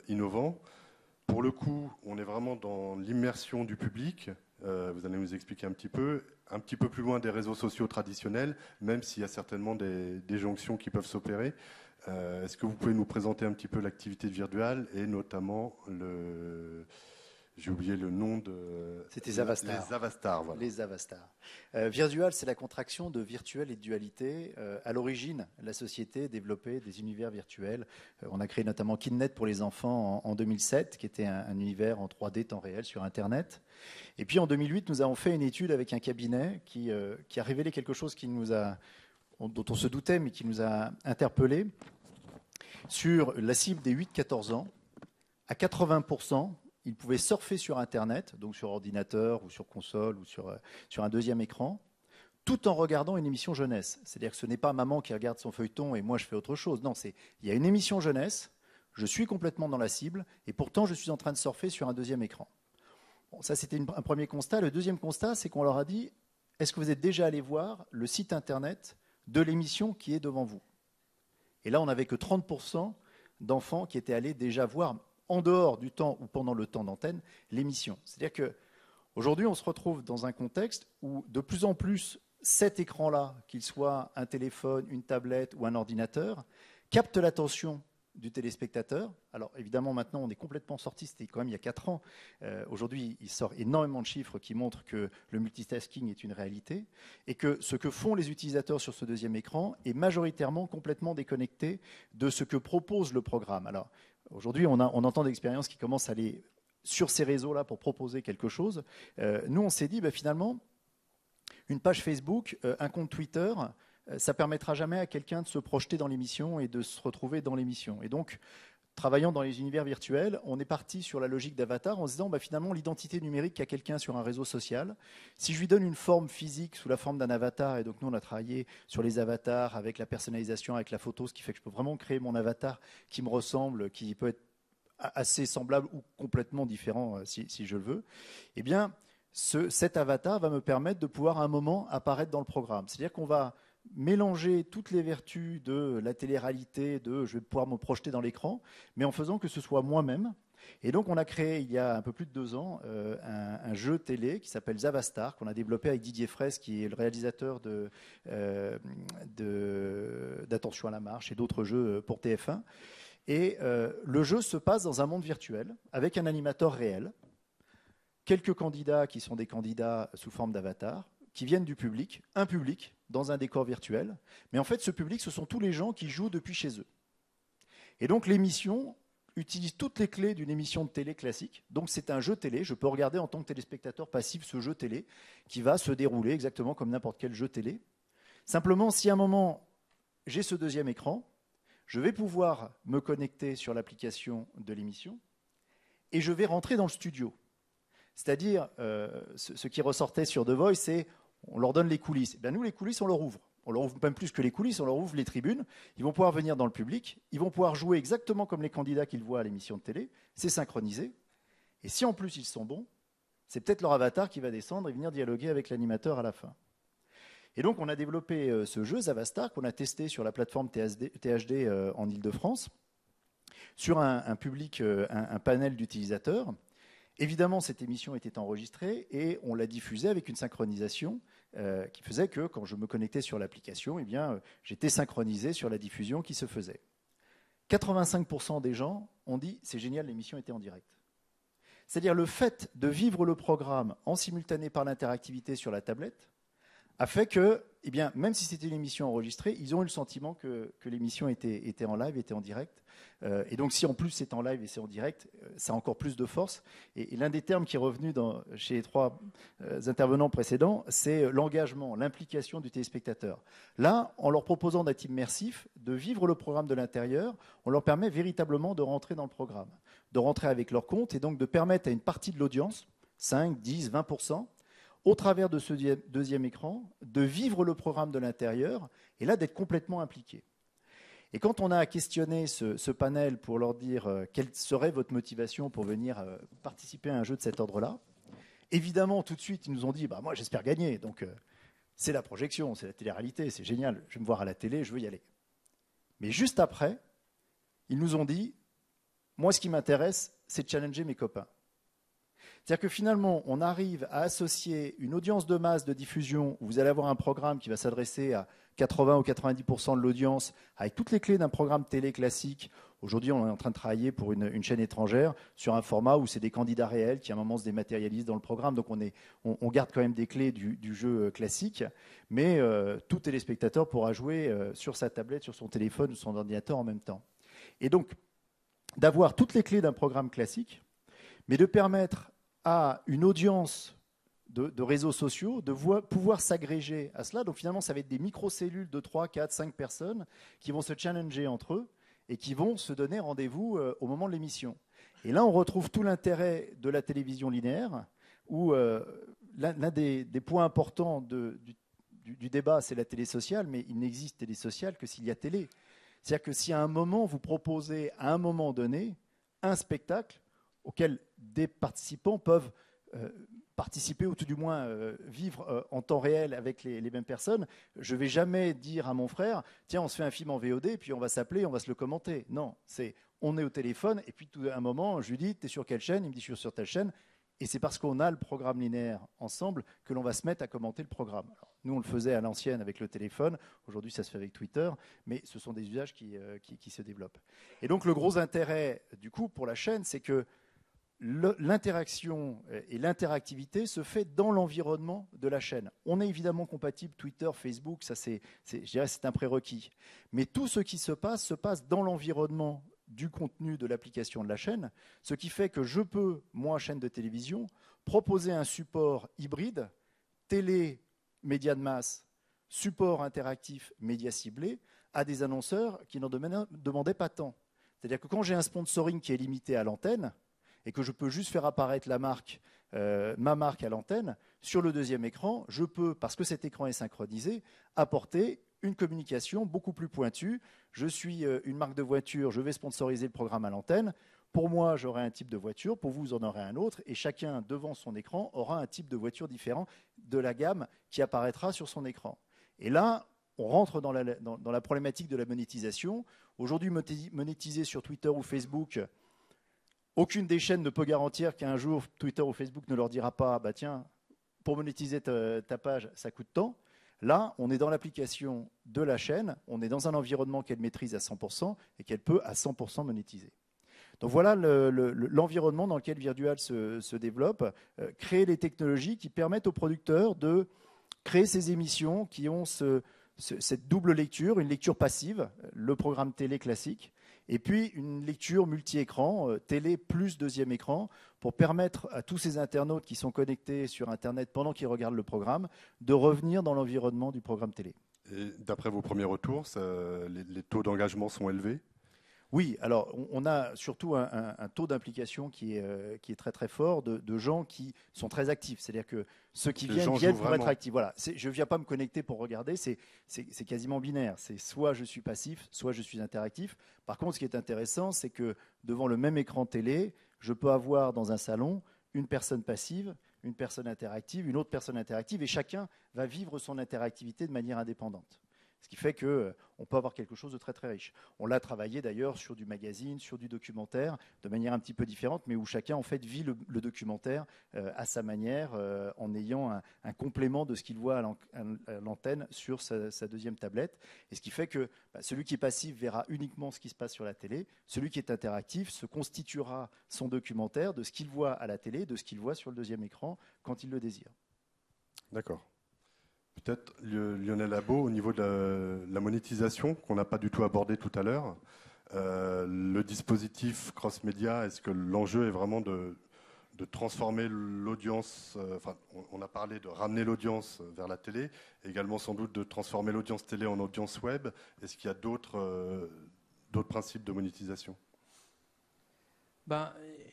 innovants. Pour le coup, on est vraiment dans l'immersion du public Vous allez nous expliquer un petit peu plus loin des réseaux sociaux traditionnels, même s'il y a certainement des jonctions qui peuvent s'opérer. Est-ce que vous pouvez nous présenter un petit peu l'activité de Virtual et notamment j'ai oublié le nom de... C'était Zavastar. Les Zavastar, voilà. Les Zavastar. Virtual, c'est la contraction de virtuel et de dualité. À l'origine, la société développait des univers virtuels. On a créé notamment KidNet pour les enfants en 2007, qui était un univers en 3D temps réel sur Internet. Et puis en 2008, nous avons fait une étude avec un cabinet qui a révélé quelque chose dont on se doutait, mais qui nous a interpellés. Sur la cible des 8-14 ans, à 80%, ils pouvaient surfer sur Internet, donc sur ordinateur ou sur console ou sur un deuxième écran, tout en regardant une émission jeunesse. C'est-à-dire que ce n'est pas maman qui regarde son feuilleton et moi je fais autre chose. Non, il y a une émission jeunesse, je suis complètement dans la cible et pourtant je suis en train de surfer sur un deuxième écran. Bon, ça, c'était un premier constat. Le deuxième constat, c'est qu'on leur a dit, est-ce que vous êtes déjà allé voir le site Internet de l'émission qui est devant vous? Et là, on n'avait que 30% d'enfants qui étaient allés déjà voir, en dehors du temps ou pendant le temps d'antenne, l'émission. C'est-à-dire qu'aujourd'hui, on se retrouve dans un contexte où de plus en plus, cet écran-là, qu'il soit un téléphone, une tablette ou un ordinateur, capte l'attention du téléspectateur. Alors évidemment, maintenant, on est complètement sorti, c'était quand même il y a 4 ans. Aujourd'hui, il sort énormément de chiffres qui montrent que le multitasking est une réalité et que ce que font les utilisateurs sur ce deuxième écran est majoritairement complètement déconnecté de ce que propose le programme. Alors aujourd'hui, on entend des expériences qui commencent à aller sur ces réseaux-là pour proposer quelque chose. Nous, on s'est dit, finalement, une page Facebook, un compte Twitter, ça permettra jamais à quelqu'un de se projeter dans l'émission et de se retrouver dans l'émission. Et donc, travaillant dans les univers virtuels, on est parti sur la logique d'avatar en se disant, finalement, l'identité numérique qu'a quelqu'un sur un réseau social, si je lui donne une forme physique sous la forme d'un avatar, et donc nous, on a travaillé sur les avatars avec la personnalisation, avec la photo, ce qui fait que je peux vraiment créer mon avatar qui me ressemble, qui peut être assez semblable ou complètement différent si je le veux, eh bien, cet avatar va me permettre de pouvoir à un moment apparaître dans le programme. C'est-à-dire qu'on va mélanger toutes les vertus de la télé-réalité, je vais pouvoir me projeter dans l'écran, mais en faisant que ce soit moi-même. Et donc, on a créé, il y a un peu plus de 2 ans, un jeu télé qui s'appelle Zavastar, qu'on a développé avec Didier Fraisse, qui est le réalisateur d'Attention à la marche et d'autres jeux pour TF1. Et le jeu se passe dans un monde virtuel, avec un animateur réel, quelques candidats qui sont des candidats sous forme d'avatar, qui viennent du public, un public dans un décor virtuel. Mais en fait, ce public, ce sont tous les gens qui jouent depuis chez eux. Et donc, l'émission utilise toutes les clés d'une émission de télé classique. Donc, c'est un jeu télé. Je peux regarder en tant que téléspectateur passif ce jeu télé qui va se dérouler exactement comme n'importe quel jeu télé. Simplement, si à un moment, j'ai ce deuxième écran, je vais pouvoir me connecter sur l'application de l'émission et je vais rentrer dans le studio. C'est-à-dire, ce qui ressortait sur The Voice, c'est on leur donne les coulisses. Nous, les coulisses, on leur ouvre. On leur ouvre même plus que les coulisses, on leur ouvre les tribunes. Ils vont pouvoir venir dans le public. Ils vont pouvoir jouer exactement comme les candidats qu'ils voient à l'émission de télé. C'est synchronisé. Et si en plus ils sont bons, c'est peut-être leur avatar qui va descendre et venir dialoguer avec l'animateur à la fin. Et donc, on a développé ce jeu, Zavastar, qu'on a testé sur la plateforme THD en Ile-de-France, sur un public, un panel d'utilisateurs. Évidemment, cette émission était enregistrée et on l'a diffusée avec une synchronisation qui faisait que quand je me connectais sur l'application, j'étais synchronisé sur la diffusion qui se faisait. 85% des gens ont dit « c'est génial, l'émission était en direct ». C'est-à-dire le fait de vivre le programme en simultané par l'interactivité sur la tablette a fait que, même si c'était une émission enregistrée, ils ont eu le sentiment que l'émission était en live, était en direct. Et donc, si en plus c'est en live et c'est en direct, ça a encore plus de force. Et l'un des termes qui est revenu chez les 3 intervenants précédents, c'est l'engagement, l'implication du téléspectateur. Là, en leur proposant d'être immersif, de vivre le programme de l'intérieur, on leur permet véritablement de rentrer dans le programme, de rentrer avec leur compte et donc de permettre à une partie de l'audience, 5, 10, 20%, au travers de ce deuxième écran, de vivre le programme de l'intérieur et là d'être complètement impliqué. Et quand on a questionné ce panel pour leur dire quelle serait votre motivation pour venir participer à un jeu de cet ordre-là, évidemment, tout de suite, ils nous ont dit moi, j'espère gagner. Donc, c'est la projection, c'est la télé-réalité, c'est génial, je vais me voir à la télé, je veux y aller. Mais juste après, ils nous ont dit moi, ce qui m'intéresse, c'est de challenger mes copains. C'est-à-dire que finalement, on arrive à associer une audience de masse de diffusion où vous allez avoir un programme qui va s'adresser à 80 ou 90% de l'audience avec toutes les clés d'un programme télé classique. Aujourd'hui, on est en train de travailler pour une chaîne étrangère sur un format où c'est des candidats réels qui à un moment se dématérialisent dans le programme. Donc on garde quand même des clés du jeu classique, mais tout téléspectateur pourra jouer sur sa tablette, sur son téléphone ou son ordinateur en même temps. Et donc, d'avoir toutes les clés d'un programme classique, mais de permettre à une audience de réseaux sociaux de pouvoir s'agréger à cela. Donc finalement, ça va être des microcellules de 3, 4, 5 personnes qui vont se challenger entre eux et qui vont se donner rendez-vous au moment de l'émission. Et là, on retrouve tout l'intérêt de la télévision linéaire, où l'un des points importants du débat, c'est la télé sociale, mais il n'existe télé sociale que s'il y a télé. C'est-à-dire que si à un moment, vous proposez à un moment donné un spectacle auquel des participants peuvent participer ou tout du moins vivre en temps réel avec les mêmes personnes, je ne vais jamais dire à mon frère « Tiens, on se fait un film en VOD, et puis on va s'appeler, on va se le commenter ». Non, on est au téléphone, et puis tout à un moment, je lui dis « T'es sur quelle chaîne ?» Il me dit « Je suis sur telle chaîne ». Et c'est parce qu'on a le programme linéaire ensemble que l'on va se mettre à commenter le programme. Alors, nous, on le faisait à l'ancienne avec le téléphone. Aujourd'hui, ça se fait avec Twitter. Mais ce sont des usages qui se développent. Et donc, le gros intérêt, du coup, pour la chaîne, c'est que l'interaction et l'interactivité se fait dans l'environnement de la chaîne. On est évidemment compatible Twitter, Facebook, ça je dirais c'est un prérequis. Mais tout ce qui se passe dans l'environnement du contenu de l'application de la chaîne, ce qui fait que je peux, moi, chaîne de télévision, proposer un support hybride, télé, média de masse, support interactif, média ciblé, à des annonceurs qui n'en demandaient pas tant. C'est-à-dire que quand j'ai un sponsoring qui est limité à l'antenne, et que je peux juste faire apparaître la marque, ma marque à l'antenne, sur le deuxième écran, je peux, parce que cet écran est synchronisé, apporter une communication beaucoup plus pointue. Je suis une marque de voiture, je vais sponsoriser le programme à l'antenne. Pour moi, j'aurai un type de voiture, pour vous, vous en aurez un autre, et chacun, devant son écran, aura un type de voiture différent de la gamme qui apparaîtra sur son écran. Et là, on rentre dans la problématique de la monétisation. Aujourd'hui, monétiser sur Twitter ou Facebook, aucune des chaînes ne peut garantir qu'un jour, Twitter ou Facebook ne leur dira pas « bah tiens, pour monétiser ta page, ça coûte tant ». Là, on est dans l'application de la chaîne, on est dans un environnement qu'elle maîtrise à 100% et qu'elle peut à 100% monétiser. Donc voilà l'environnement dans lequel Virtual se développe, créer les technologies qui permettent aux producteurs de créer ces émissions qui ont cette double lecture, une lecture passive, le programme télé classique, et puis une lecture multi-écran, télé plus deuxième écran, pour permettre à tous ces internautes qui sont connectés sur Internet pendant qu'ils regardent le programme, de revenir dans l'environnement du programme télé. Et d'après vos premiers retours, les taux d'engagement sont élevés ? Oui, alors on a surtout un taux d'implication qui est très très fort de gens qui sont très actifs. C'est-à-dire que ceux qui viennent pour être actifs. Voilà, je ne viens pas me connecter pour regarder, c'est quasiment binaire. C'est soit je suis passif, soit je suis interactif. Par contre, ce qui est intéressant, c'est que devant le même écran télé, je peux avoir dans un salon une personne passive, une personne interactive, une autre personne interactive, et chacun va vivre son interactivité de manière indépendante. Ce qui fait qu'on peut avoir quelque chose de très très riche. On l'a travaillé d'ailleurs sur du magazine, sur du documentaire, de manière un petit peu différente, mais où chacun en fait vit le documentaire à sa manière, en ayant un complément de ce qu'il voit à l'antenne sur sa deuxième tablette. Et ce qui fait que celui qui est passif verra uniquement ce qui se passe sur la télé, celui qui est interactif se constituera son documentaire de ce qu'il voit à la télé, de ce qu'il voit sur le deuxième écran quand il le désire. D'accord. Peut-être Lionel Labo, au niveau de la monétisation, qu'on n'a pas du tout abordé tout à l'heure, le dispositif cross-média, est-ce que l'enjeu est vraiment de transformer l'audience, on a parlé de ramener l'audience vers la télé, également sans doute de transformer l'audience télé en audience web. Est-ce qu'il y a d'autres principes de monétisation ?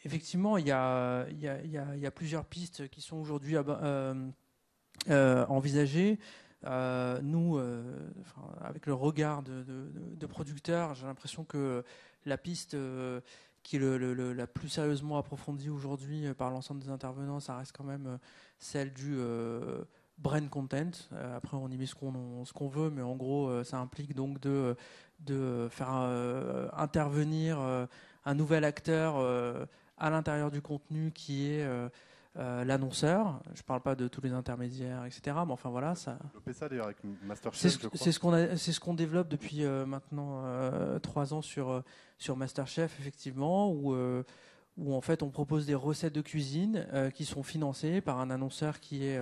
Effectivement, il y a plusieurs pistes qui sont aujourd'hui envisagées. Nous, avec le regard de producteurs, j'ai l'impression que la piste qui est la plus sérieusement approfondie aujourd'hui par l'ensemble des intervenants, ça reste quand même celle du brand content. Après, on y met ce qu'on veut, mais en gros, ça implique donc de faire intervenir un nouvel acteur à l'intérieur du contenu qui est l'annonceur. Je ne parle pas de tous les intermédiaires, etc. Mais enfin voilà, ça. Développer ça d'ailleurs avec Masterchef, je crois. C'est ce qu'on développe depuis maintenant 3 ans sur Masterchef, effectivement, où en fait on propose des recettes de cuisine qui sont financées par un annonceur qui est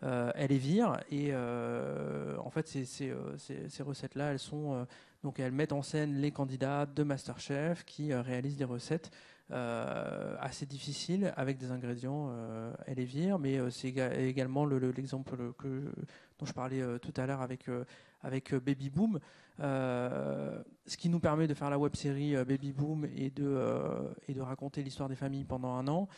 Elevir, et en fait ces recettes-là, elles sont donc elles mettent en scène les candidats de Masterchef qui réalisent des recettes assez difficiles avec des ingrédients Elevir, mais c'est également l'exemple dont je parlais tout à l'heure avec Baby Boom, ce qui nous permet de faire la web-série Baby Boom et de raconter l'histoire des familles pendant 1 an.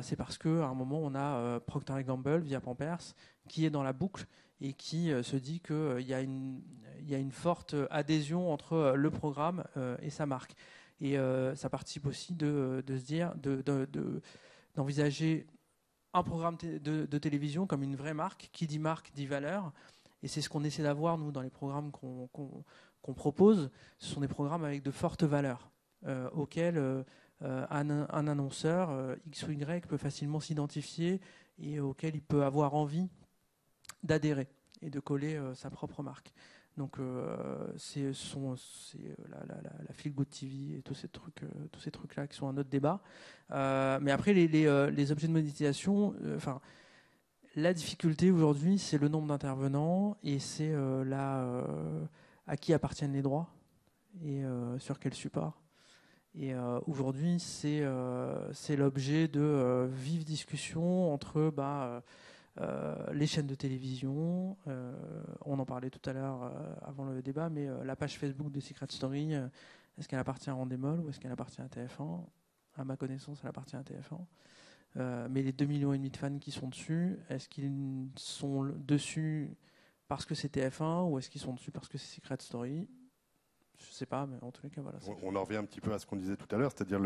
C'est parce qu'à un moment, on a Procter & Gamble via Pampers qui est dans la boucle et qui se dit qu'il y a une forte adhésion entre le programme et sa marque. Et ça participe aussi de se dire, d'envisager un programme de télévision comme une vraie marque. Qui dit marque dit valeur. Et c'est ce qu'on essaie d'avoir, nous, dans les programmes qu'on propose. Ce sont des programmes avec de fortes valeurs auxquels un annonceur X ou Y peut facilement s'identifier et auquel il peut avoir envie d'adhérer et de coller sa propre marque. Donc c'est la Feel Good TV et tous ces trucs-là qui sont un autre débat. Mais après, les objets de monétisation, la difficulté aujourd'hui, c'est le nombre d'intervenants et c'est à qui appartiennent les droits et sur quel support. Et aujourd'hui, c'est l'objet de vives discussions entre les chaînes de télévision. On en parlait tout à l'heure avant le débat, mais la page Facebook de Secret Story, est-ce qu'elle appartient à Endemol ou est-ce qu'elle appartient à TF1 ? À ma connaissance, elle appartient à TF1. Mais les 2,5 millions de fans qui sont dessus, est-ce qu'ils sont dessus parce que c'est TF1 ou est-ce qu'ils sont dessus parce que c'est Secret Story ? Je ne sais pas, mais en tous les cas, voilà. On en revient un petit peu à ce qu'on disait tout à l'heure, c'est-à-dire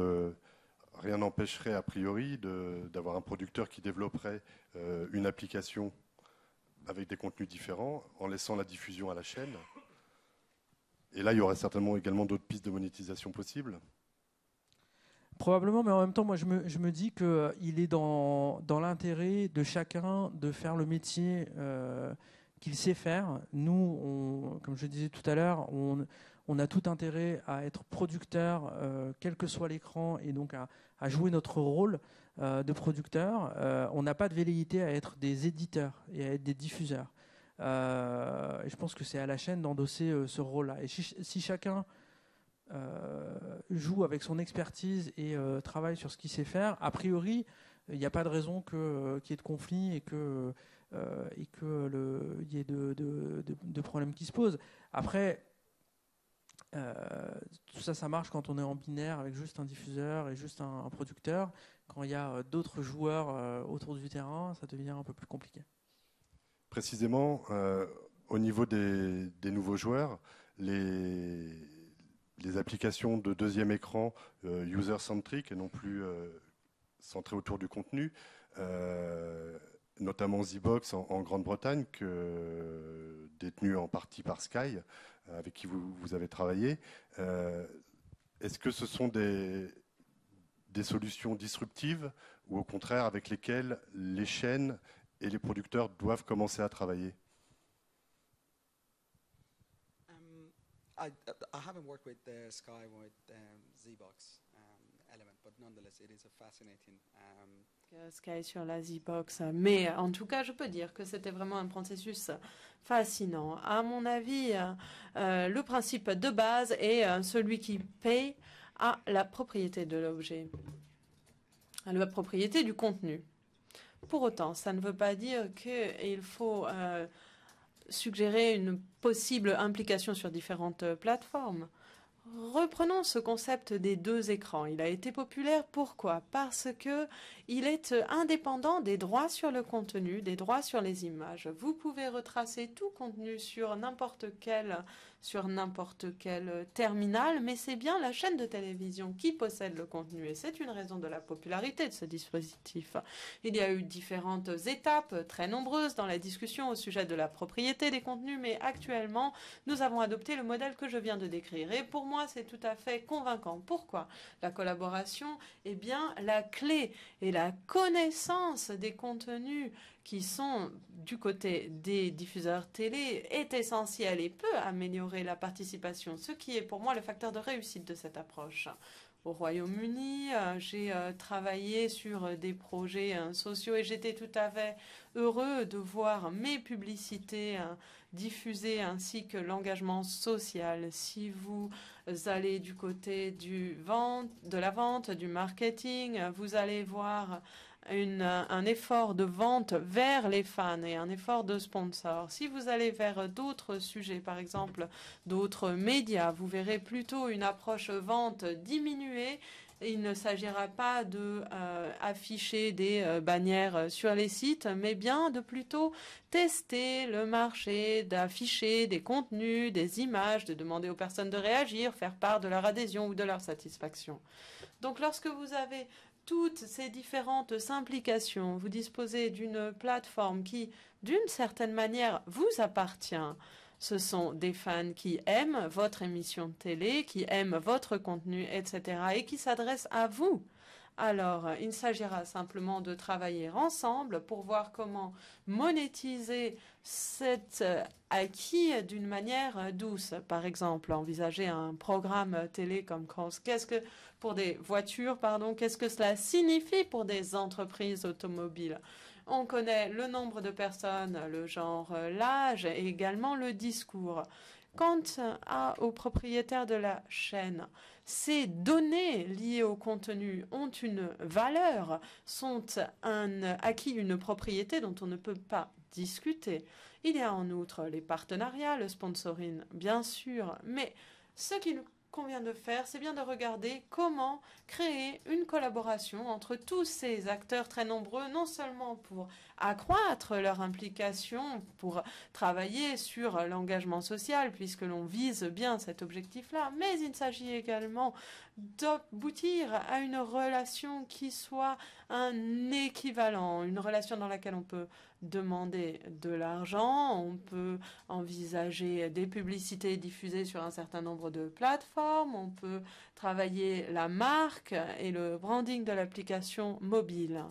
rien n'empêcherait a priori d'avoir un producteur qui développerait une application avec des contenus différents en laissant la diffusion à la chaîne. Et là, il y aurait certainement également d'autres pistes de monétisation possibles. Probablement, mais en même temps, moi, je me dis qu'il est dans l'intérêt de chacun de faire le métier qu'il sait faire. Nous, comme je disais tout à l'heure, on a tout intérêt à être producteur, quel que soit l'écran, et donc à jouer notre rôle de producteur. On n'a pas de velléité à être des éditeurs et à être des diffuseurs. Et je pense que c'est à la chaîne d'endosser ce rôle-là. Et si chacun joue avec son expertise et travaille sur ce qu'il sait faire, a priori, il n'y a pas de raison qu'il y ait de conflit et qu'il y ait de problèmes qui se posent. Après, tout ça marche quand on est en binaire avec juste un diffuseur et juste un producteur. Quand il y a d'autres joueurs autour du terrain, ça devient un peu plus compliqué. Précisément, au niveau des nouveaux joueurs, les applications de deuxième écran user-centric et non plus centrées autour du contenu, notamment ZBox en Grande-Bretagne, détenue en partie par Sky, avec qui vous avez travaillé. Est-ce que ce sont des solutions disruptives ou au contraire avec lesquelles les chaînes et les producteurs doivent commencer à travailler? I haven't worked with Sky with ZBox element, but nonetheless, it is a fascinating. Sky sur la ZBox, mais en tout cas, je peux dire que c'était vraiment un processus fascinant. À mon avis, le principe de base est celui qui paye a la propriété de l'objet, la propriété du contenu. Pour autant, ça ne veut pas dire qu'il faut suggérer une possible implication sur différentes plateformes. Reprenons ce concept des 2 écrans. Il a été populaire. Pourquoi? Parce que il est indépendant des droits sur le contenu, des droits sur les images. Vous pouvez retracer tout contenu sur n'importe quel terminal, mais c'est bien la chaîne de télévision qui possède le contenu. Et c'est une raison de la popularité de ce dispositif. Il y a eu différentes étapes, très nombreuses, dans la discussion au sujet de la propriété des contenus, mais actuellement, nous avons adopté le modèle que je viens de décrire. Et pour moi, moi, c'est tout à fait convaincant. Pourquoi? La collaboration est bien la clé et la connaissance des contenus qui sont du côté des diffuseurs télé est essentielle et peut améliorer la participation, ce qui est pour moi le facteur de réussite de cette approche. Au Royaume-Uni, j'ai travaillé sur des projets sociaux et j'étais tout à fait heureux de voir mes publicités diffusées ainsi que l'engagement social. Si vous allez du côté de la vente, du marketing, vous allez voir un effort de vente vers les fans et un effort de sponsor. Si vous allez vers d'autres sujets, par exemple d'autres médias, vous verrez plutôt une approche vente diminuée. Il ne s'agira pas de afficher des bannières sur les sites, mais bien de plutôt tester le marché, d'afficher des contenus, des images, de demander aux personnes de réagir, faire part de leur adhésion ou de leur satisfaction. Donc lorsque vous avez toutes ces différentes implications, vous disposez d'une plateforme qui, d'une certaine manière, vous appartient. Ce sont des fans qui aiment votre émission de télé, qui aiment votre contenu, etc. et qui s'adressent à vous. Alors, il s'agira simplement de travailler ensemble pour voir comment monétiser cet acquis d'une manière douce. Par exemple, envisager un programme télé comme pour des voitures, qu'est-ce que cela signifie pour des entreprises automobiles? On connaît le nombre de personnes, le genre, l'âge et également le discours. Quant aux propriétaires de la chaîne, ces données liées au contenu ont une valeur, sont un acquis, une propriété dont on ne peut pas discuter. Il y a en outre les partenariats, le sponsoring, bien sûr, mais ce qui nous convient de faire, c'est bien de regarder comment créer une collaboration entre tous ces acteurs très nombreux, non seulement pour accroître leur implication, pour travailler sur l'engagement social, puisque l'on vise bien cet objectif-là, mais il s'agit également d'aboutir à une relation qui soit un équivalent, une relation dans laquelle on peut demander de l'argent, on peut envisager des publicités diffusées sur un certain nombre de plateformes, on peut travailler la marque et le branding de l'application mobile.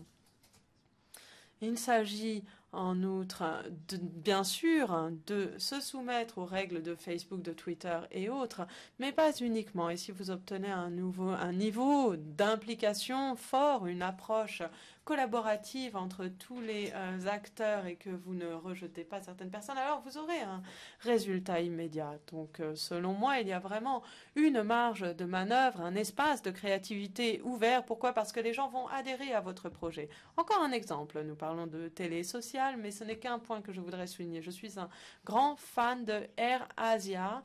Il s'agit en outre, bien sûr, de se soumettre aux règles de Facebook, de Twitter et autres, mais pas uniquement. Et si vous obtenez un niveau d'implication fort, une approche collaborative entre tous les acteurs et que vous ne rejetez pas certaines personnes, alors vous aurez un résultat immédiat. Donc, selon moi, il y a vraiment une marge de manœuvre, un espace de créativité ouvert. Pourquoi? Parce que les gens vont adhérer à votre projet. Encore un exemple, nous parlons de télé sociale, mais ce n'est qu'un point que je voudrais souligner. Je suis un grand fan de AirAsia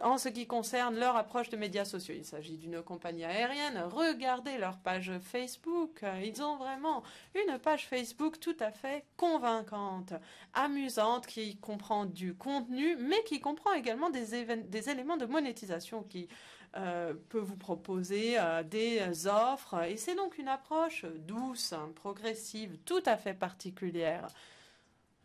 en ce qui concerne leur approche de médias sociaux. Il s'agit d'une compagnie aérienne. Regardez leur page Facebook. Ils ont vraiment une page Facebook tout à fait convaincante, amusante, qui comprend du contenu, mais qui comprend également des éléments de monétisation qui peut vous proposer des offres. Et c'est donc une approche douce, progressive, tout à fait particulière.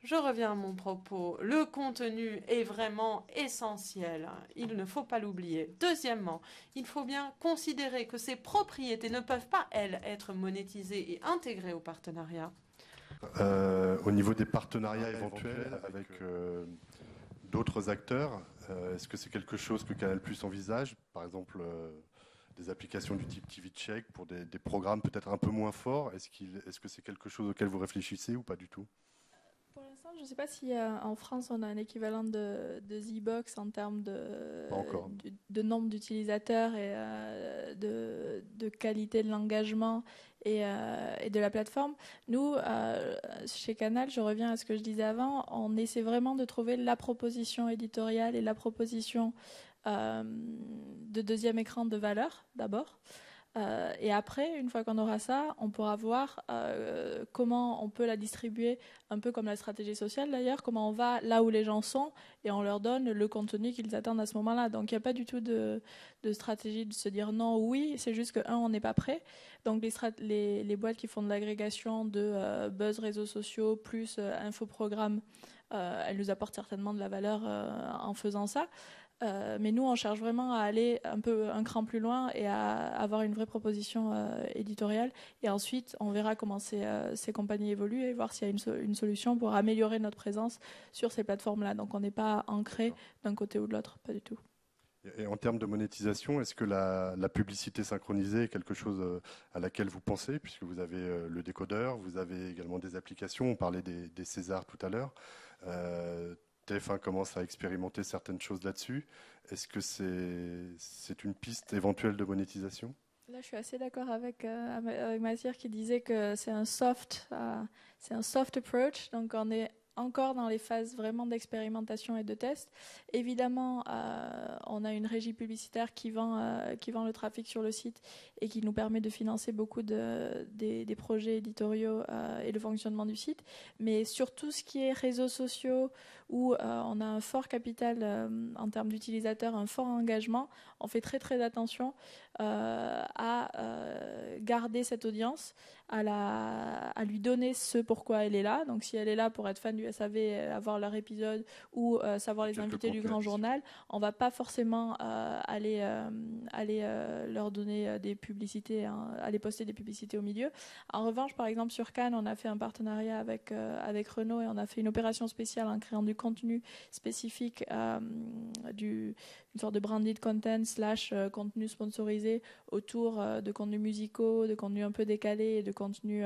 Je reviens à mon propos. Le contenu est vraiment essentiel. Il ne faut pas l'oublier. Deuxièmement, il faut bien considérer que ces propriétés ne peuvent pas, elles, être monétisées et intégrées au partenariat. Au niveau des partenariats éventuels avec d'autres acteurs, est-ce que c'est quelque chose que Canal+ envisage? Par exemple, des applications du type TV Check pour des programmes peut-être un peu moins forts. Est-ce que c'est quelque chose auquel vous réfléchissez ou pas du tout? Pour l'instant, je ne sais pas si en France on a un équivalent de Z-Box en termes de nombre d'utilisateurs et de qualité de l'engagement et de la plateforme. Nous, chez Canal, je reviens à ce que je disais avant, on essaie vraiment de trouver la proposition éditoriale et la proposition de deuxième écran de valeur d'abord. Et après, une fois qu'on aura ça, on pourra voir comment on peut la distribuer, un peu comme la stratégie sociale d'ailleurs, comment on va là où les gens sont et on leur donne le contenu qu'ils attendent à ce moment-là. Donc il n'y a pas du tout de stratégie de se dire non ou oui, c'est juste que, on n'est pas prêt. Donc les boîtes qui font de l'agrégation de buzz réseaux sociaux plus infoprogrammes, elles nous apportent certainement de la valeur en faisant ça. Mais nous, on cherche vraiment à aller un cran plus loin et à avoir une vraie proposition éditoriale. Et ensuite, on verra comment ces compagnies évoluent et voir s'il y a une solution pour améliorer notre présence sur ces plateformes-là. Donc, on n'est pas ancré d'un côté ou de l'autre, pas du tout. Et en termes de monétisation, est-ce que la publicité synchronisée est quelque chose à laquelle vous pensez, puisque vous avez le décodeur, vous avez également des applications, on parlait des Césars tout à l'heure. TF1 commence à expérimenter certaines choses là-dessus. Est-ce que c'est une piste éventuelle de monétisation ? Là, je suis assez d'accord avec Mathir qui disait que c'est un soft approach. Donc, on est encore dans les phases vraiment d'expérimentation et de test. Évidemment, on a une régie publicitaire qui vend le trafic sur le site et qui nous permet de financer beaucoup des projets éditoriaux et le fonctionnement du site. Mais sur tout ce qui est réseaux sociaux, où on a un fort capital en termes d'utilisateurs, un fort engagement, on fait très très attention à garder cette audience, à lui donner ce pourquoi elle est là. Donc si elle est là pour être fan du SAV, avoir leur épisode ou savoir les invités du Grand Journal, on va pas forcément aller leur donner des publicités, aller poster des publicités au milieu. En revanche, par exemple sur Cannes, on a fait un partenariat avec Renault et on a fait une opération spéciale en créant du contenu spécifique, une sorte de branded content / contenu sponsorisé autour de contenus musicaux, de contenus un peu décalés et de contenus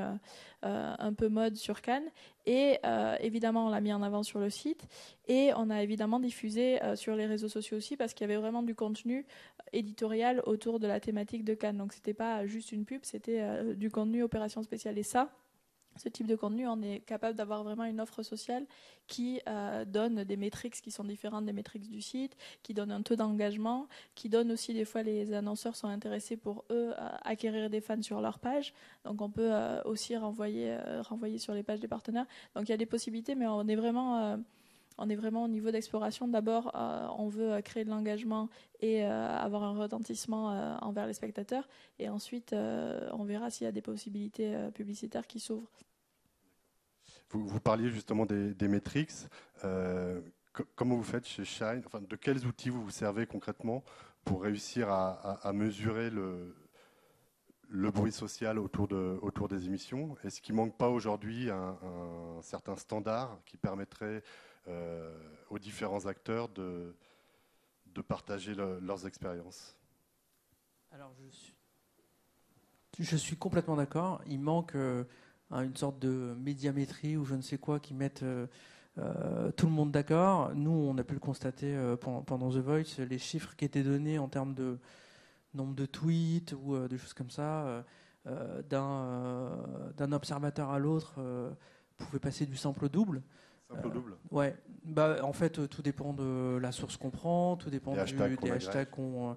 un peu mode sur Cannes. Et évidemment, on l'a mis en avant sur le site et on a évidemment diffusé sur les réseaux sociaux aussi parce qu'il y avait vraiment du contenu éditorial autour de la thématique de Cannes. Donc, c'était pas juste une pub, c'était du contenu opération spéciale. Et ça, ce type de contenu, on est capable d'avoir vraiment une offre sociale qui donne des métriques qui sont différentes des métriques du site, qui donne un taux d'engagement, qui donne aussi des fois les annonceurs sont intéressés pour eux acquérir des fans sur leur page. Donc on peut aussi renvoyer sur les pages des partenaires. Donc il y a des possibilités, mais on est vraiment au niveau d'exploration. D'abord, on veut créer de l'engagement et avoir un retentissement envers les spectateurs. Et ensuite, on verra s'il y a des possibilités publicitaires qui s'ouvrent. Vous parliez justement des metrics. Comment vous faites chez Shine, enfin, de quels outils vous vous servez concrètement pour réussir à mesurer le bruit social autour des émissions? Est-ce qu'il ne manque pas aujourd'hui un certain standard qui permettrait aux différents acteurs de partager leurs expériences? Alors, je suis complètement d'accord. Il manque une sorte de médiamétrie ou je ne sais quoi qui mette tout le monde d'accord. Nous, on a pu le constater pendant The Voice, les chiffres qui étaient donnés en termes de nombre de tweets ou de choses comme ça, d'un observateur à l'autre, pouvaient passer du simple au double. Simple au double. Ouais. Bah, en fait, tout dépend de la source qu'on prend, tout dépend des hashtags dont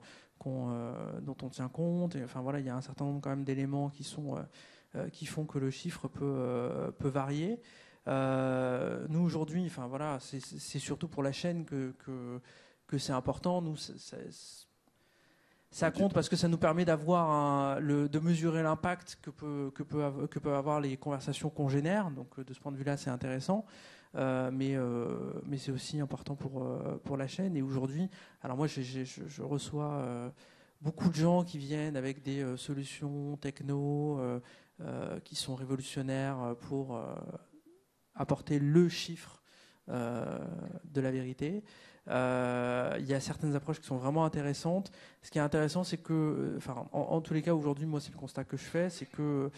on tient compte. Et, enfin voilà, il y a un certain nombre quand même d'éléments qui font que le chiffre peut varier. Nous aujourd'hui, enfin voilà, c'est surtout pour la chaîne que c'est important. Nous, ça compte parce que ça nous permet de mesurer l'impact que peuvent avoir les conversations qu'on génère. Donc de ce point de vue-là, c'est intéressant. Mais c'est aussi important pour la chaîne. Et aujourd'hui, alors moi, je reçois beaucoup de gens qui viennent avec des solutions techno qui sont révolutionnaires pour apporter le chiffre de la vérité. Il y a certaines approches qui sont vraiment intéressantes. Ce qui est intéressant, c'est que, en tous les cas, aujourd'hui, moi, c'est le constat que je fais, c'est que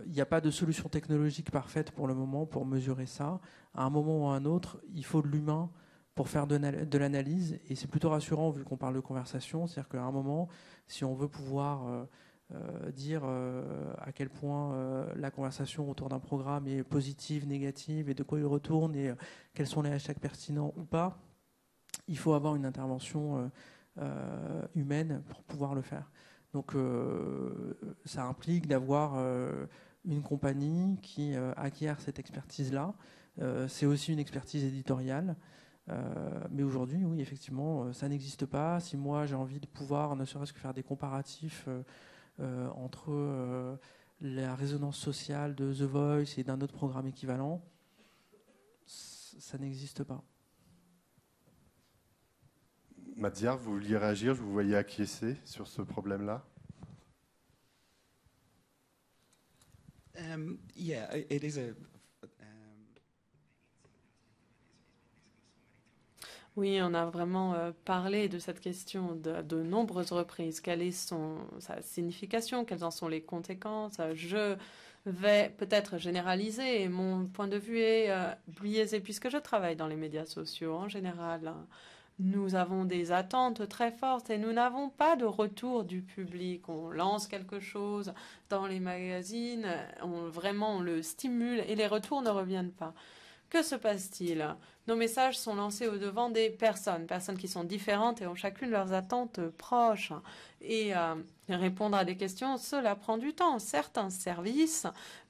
il n'y a pas de solution technologique parfaite pour le moment pour mesurer ça. À un moment ou à un autre, il faut de l'humain pour faire de l'analyse. Et c'est plutôt rassurant vu qu'on parle de conversation. C'est-à-dire qu'à un moment, si on veut pouvoir dire à quel point la conversation autour d'un programme est positive, négative, et de quoi il retourne, et quels sont les hashtags pertinents ou pas, il faut avoir une intervention humaine pour pouvoir le faire. Donc ça implique d'avoir une compagnie qui acquiert cette expertise-là. C'est aussi une expertise éditoriale. Mais aujourd'hui, oui, effectivement, ça n'existe pas. Si moi, j'ai envie de pouvoir, ne serait-ce que faire des comparatifs entre la résonance sociale de The Voice et d'un autre programme équivalent, ça n'existe pas. Madziar, vous vouliez réagir, je vous voyais acquiescer sur ce problème-là. Yeah, it is a. Oui, on a vraiment parlé de cette question de nombreuses reprises. Quelle est sa signification? Quelles en sont les conséquences? Je vais peut-être généraliser. Mon point de vue est biaisé puisque je travaille dans les médias sociaux en général. Nous avons des attentes très fortes et nous n'avons pas de retour du public. On lance quelque chose dans les magazines, on le stimule et les retours ne reviennent pas. Que se passe-t-il? Nos messages sont lancés au-devant des personnes qui sont différentes et ont chacune leurs attentes proches. Et répondre à des questions, cela prend du temps. Certains services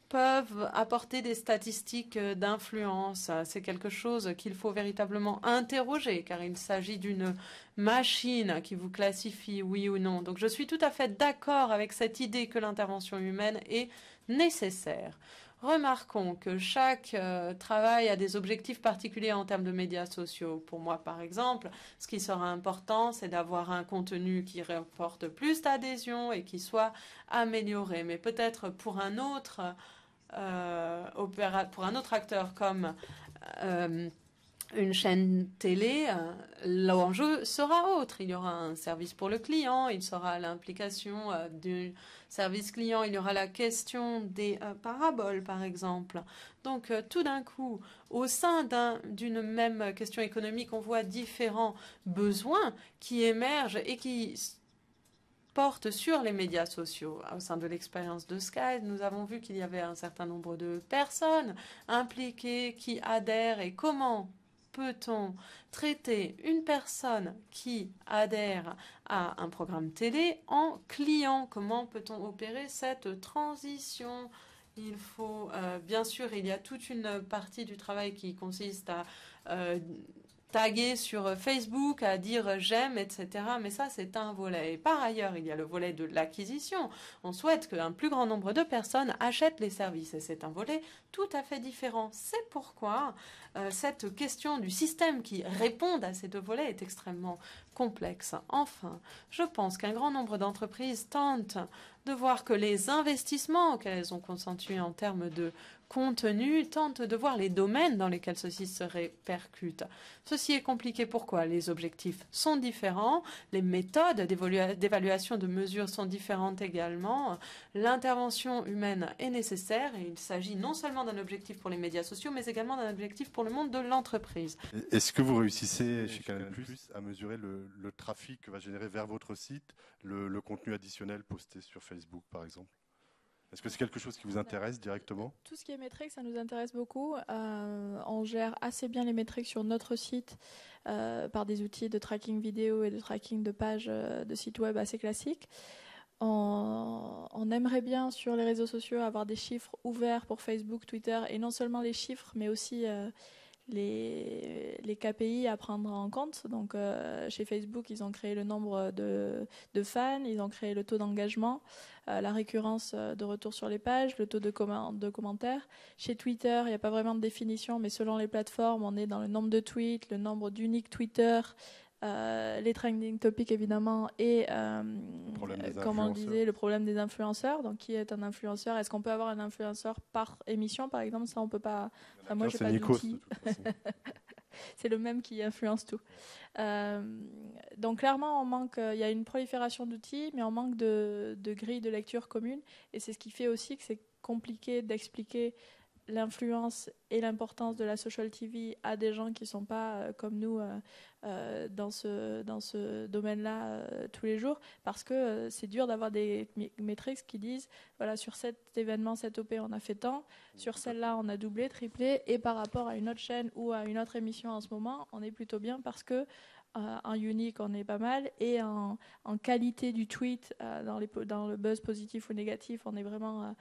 peuvent apporter des statistiques d'influence. C'est quelque chose qu'il faut véritablement interroger, car il s'agit d'une machine qui vous classifie oui ou non. Donc je suis tout à fait d'accord avec cette idée que l'intervention humaine est nécessaire. Remarquons que chaque travail a des objectifs particuliers en termes de médias sociaux. Pour moi, par exemple, ce qui sera important, c'est d'avoir un contenu qui rapporte plus d'adhésion et qui soit amélioré. Mais peut-être pour un autre acteur comme une chaîne télé, l'enjeu sera autre. Il y aura un service pour le client, il sera l'implication du service client, il y aura la question des paraboles, par exemple. Donc, tout d'un coup, au sein d'une même question économique, on voit différents besoins qui émergent et qui portent sur les médias sociaux. Au sein de l'expérience de Sky, nous avons vu qu'il y avait un certain nombre de personnes impliquées qui adhèrent et comment peut-on traiter une personne qui adhère à un programme télé en client? Comment peut-on opérer cette transition? Il faut, bien sûr, il y a toute une partie du travail qui consiste à taguer sur Facebook, à dire j'aime, etc. Mais ça, c'est un volet. Et par ailleurs, il y a le volet de l'acquisition. On souhaite qu'un plus grand nombre de personnes achètent les services. Et c'est un volet tout à fait différent. C'est pourquoi cette question du système qui répond à ces deux volets est extrêmement complexe. Enfin, je pense qu'un grand nombre d'entreprises tentent de voir que les investissements auxquels elles ont consenti en termes de contenu tentent de voir les domaines dans lesquels ceci se répercute. Ceci est compliqué. Pourquoi? Les objectifs sont différents, les méthodes d'évaluation de mesures sont différentes également. L'intervention humaine est nécessaire et il s'agit non seulement d'un objectif pour les médias sociaux, mais également d'un objectif pour le monde de l'entreprise. Est-ce que vous réussissez chez Canal+ à mesurer le trafic que va générer vers votre site le contenu additionnel posté sur Facebook, par exemple? Est-ce que c'est quelque chose qui vous intéresse directement? Tout ce qui est métriques, ça nous intéresse beaucoup. On gère assez bien les métriques sur notre site par des outils de tracking vidéo et de tracking de pages de sites web assez classiques. On aimerait bien sur les réseaux sociaux avoir des chiffres ouverts pour Facebook, Twitter, et non seulement les chiffres, mais aussi les KPI à prendre en compte. Donc chez Facebook, ils ont créé le nombre de fans, ils ont créé le taux d'engagement, la récurrence de retour sur les pages, le taux de commentaires. Chez Twitter, il n'y a pas vraiment de définition, mais selon les plateformes, on est dans le nombre de tweets, le nombre d'uniques Twitter, les trending topics évidemment, et comme on le disait, le problème des influenceurs. Donc qui est un influenceur? Est-ce qu'on peut avoir un influenceur par émission, par exemple? Ça, on peut pas. Enfin, moi, j'ai pas d'outils. C'est le même qui influence tout. Donc clairement, il y a une prolifération d'outils, mais on manque de grilles de lecture communes. Et c'est ce qui fait aussi que c'est compliqué d'expliquer l'influence et l'importance de la social TV à des gens qui ne sont pas comme nous dans ce domaine-là tous les jours, parce que c'est dur d'avoir des métriques qui disent voilà, sur cet événement, cette OP, on a fait tant, sur celle-là, on a doublé, triplé, et par rapport à une autre chaîne ou à une autre émission en ce moment, on est plutôt bien parce que en unique, on est pas mal, et en qualité du tweet, dans le buzz positif ou négatif, on est vraiment...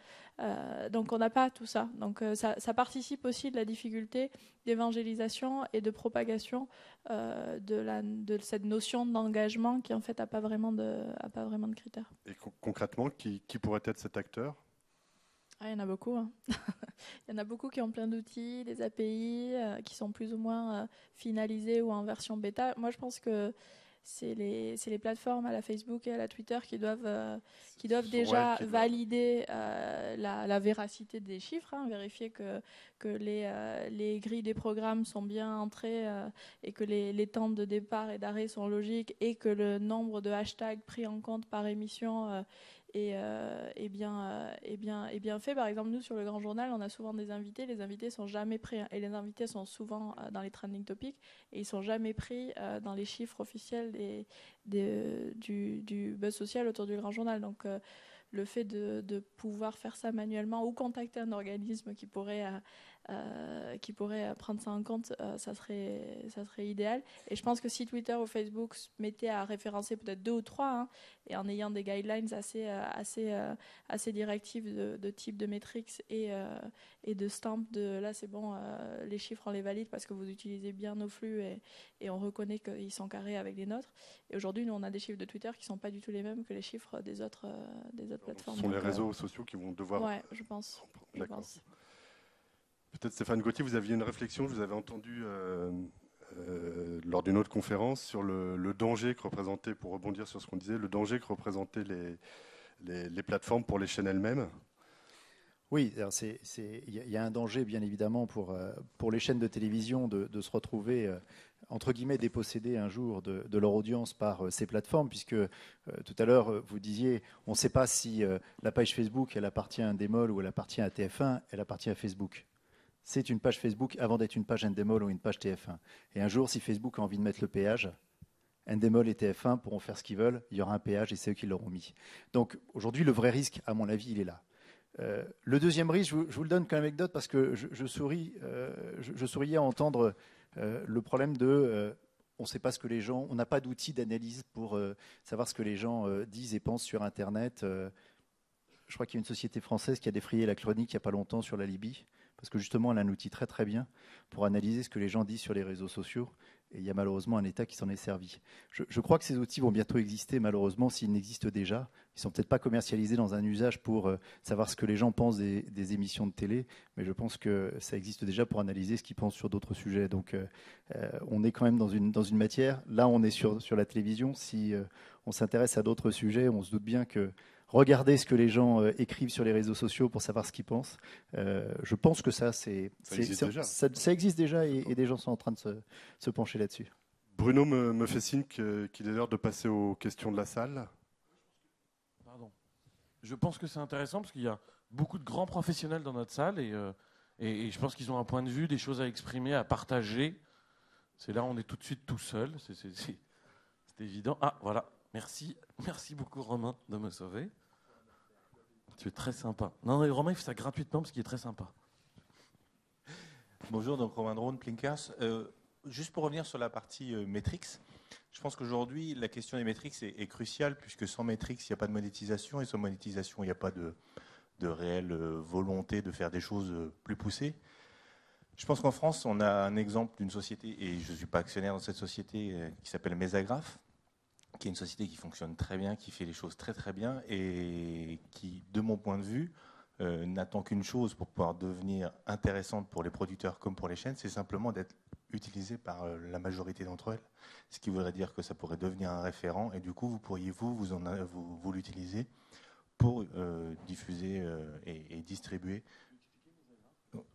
donc on n'a pas tout ça. Donc ça participe aussi de la difficulté d'évangélisation et de propagation de cette notion d'engagement qui en fait n'a pas vraiment de critères. Et concrètement, qui pourrait être cet acteur? Il y en a beaucoup. Hein. Il y en a beaucoup qui ont plein d'outils, des API qui sont plus ou moins finalisés ou en version bêta. Moi, je pense que c'est les plateformes à la Facebook et à la Twitter qui doivent déjà valider la véracité des chiffres, vérifier que les grilles des programmes sont bien entrées et que les temps de départ et d'arrêt sont logiques et que le nombre de hashtags pris en compte par émission est bien fait. Par exemple, nous, sur le Grand Journal, on a souvent des invités. Les invités sont jamais pris, et les invités sont souvent dans les trending topics, et ils sont jamais pris dans les chiffres officiels du buzz social autour du Grand Journal. Donc, le fait de pouvoir faire ça manuellement ou contacter un organisme qui pourrait prendre ça en compte, ça serait idéal. Et je pense que si Twitter ou Facebook se mettaient à référencer peut-être 2 ou 3, et en ayant des guidelines assez directives de type de métriques et de stamp de là c'est bon, les chiffres on les valide parce que vous utilisez bien nos flux et on reconnaît qu'ils sont carrés avec les nôtres. Et aujourd'hui, nous on a des chiffres de Twitter qui sont pas du tout les mêmes que les chiffres des autres plateformes. Ce sont les réseaux sociaux qui vont devoir... Ouais, je pense. D'accord. Peut-être Stéphane Gauthier, vous aviez une réflexion, je vous avais entendu lors d'une autre conférence sur le danger que représentait, pour rebondir sur ce qu'on disait, le danger que représentaient les plateformes pour les chaînes elles-mêmes. Oui, il y a un danger bien évidemment pour les chaînes de télévision de se retrouver entre guillemets dépossédées un jour de leur audience par ces plateformes, puisque tout à l'heure vous disiez on ne sait pas si la page Facebook elle appartient à Endemol ou elle appartient à TF1, elle appartient à Facebook. C'est une page Facebook avant d'être une page Endemol ou une page TF1. Et un jour, si Facebook a envie de mettre le péage, Endemol et TF1 pourront faire ce qu'ils veulent, il y aura un péage et c'est eux qui l'auront mis. Donc aujourd'hui, le vrai risque, à mon avis, il est là. Le deuxième risque, je vous le donne comme anecdote parce que je souriais à entendre le problème de on ne sait pas ce que les gens, on n'a pas d'outils d'analyse pour savoir ce que les gens disent et pensent sur Internet. Je crois qu'il y a une société française qui a défrayé la chronique il n'y a pas longtemps sur la Libye, parce que justement, elle a un outil très très bien pour analyser ce que les gens disent sur les réseaux sociaux. Et il y a malheureusement un État qui s'en est servi. Je crois que ces outils vont bientôt exister, malheureusement, s'ils n'existent déjà. Ils ne sont peut-être pas commercialisés dans un usage pour savoir ce que les gens pensent des émissions de télé, mais je pense que ça existe déjà pour analyser ce qu'ils pensent sur d'autres sujets. Donc on est quand même dans une matière. Là, on est sur la télévision. Si on s'intéresse à d'autres sujets, on se doute bien que regarder ce que les gens écrivent sur les réseaux sociaux pour savoir ce qu'ils pensent. Je pense que ça existe déjà et des gens sont en train de se pencher là-dessus. Bruno me fait signe qu'il est l'heure de passer aux questions de la salle. Pardon. Je pense que c'est intéressant parce qu'il y a beaucoup de grands professionnels dans notre salle et je pense qu'ils ont un point de vue, des choses à exprimer, à partager. C'est là où on est tout de suite tout seul. C'est évident. Ah, voilà. Merci beaucoup Romain de me sauver. Tu es très sympa. Non, Romain il fait ça gratuitement parce qu'il est très sympa. Bonjour, donc Romain Drone, Plinkers. Juste pour revenir sur la partie Metrix, je pense qu'aujourd'hui la question des Metrix est cruciale puisque sans Metrix il n'y a pas de monétisation et sans monétisation il n'y a pas de réelle volonté de faire des choses plus poussées. Je pense qu'en France on a un exemple d'une société, et je ne suis pas actionnaire dans cette société, qui s'appelle Mesagraph, qui est une société qui fonctionne très bien, qui fait les choses très très bien et qui, de mon point de vue, n'attend qu'une chose pour pouvoir devenir intéressante pour les producteurs comme pour les chaînes, c'est simplement d'être utilisée par la majorité d'entre elles. Ce qui voudrait dire que ça pourrait devenir un référent et du coup vous pourriez vous l'utiliser pour diffuser et distribuer.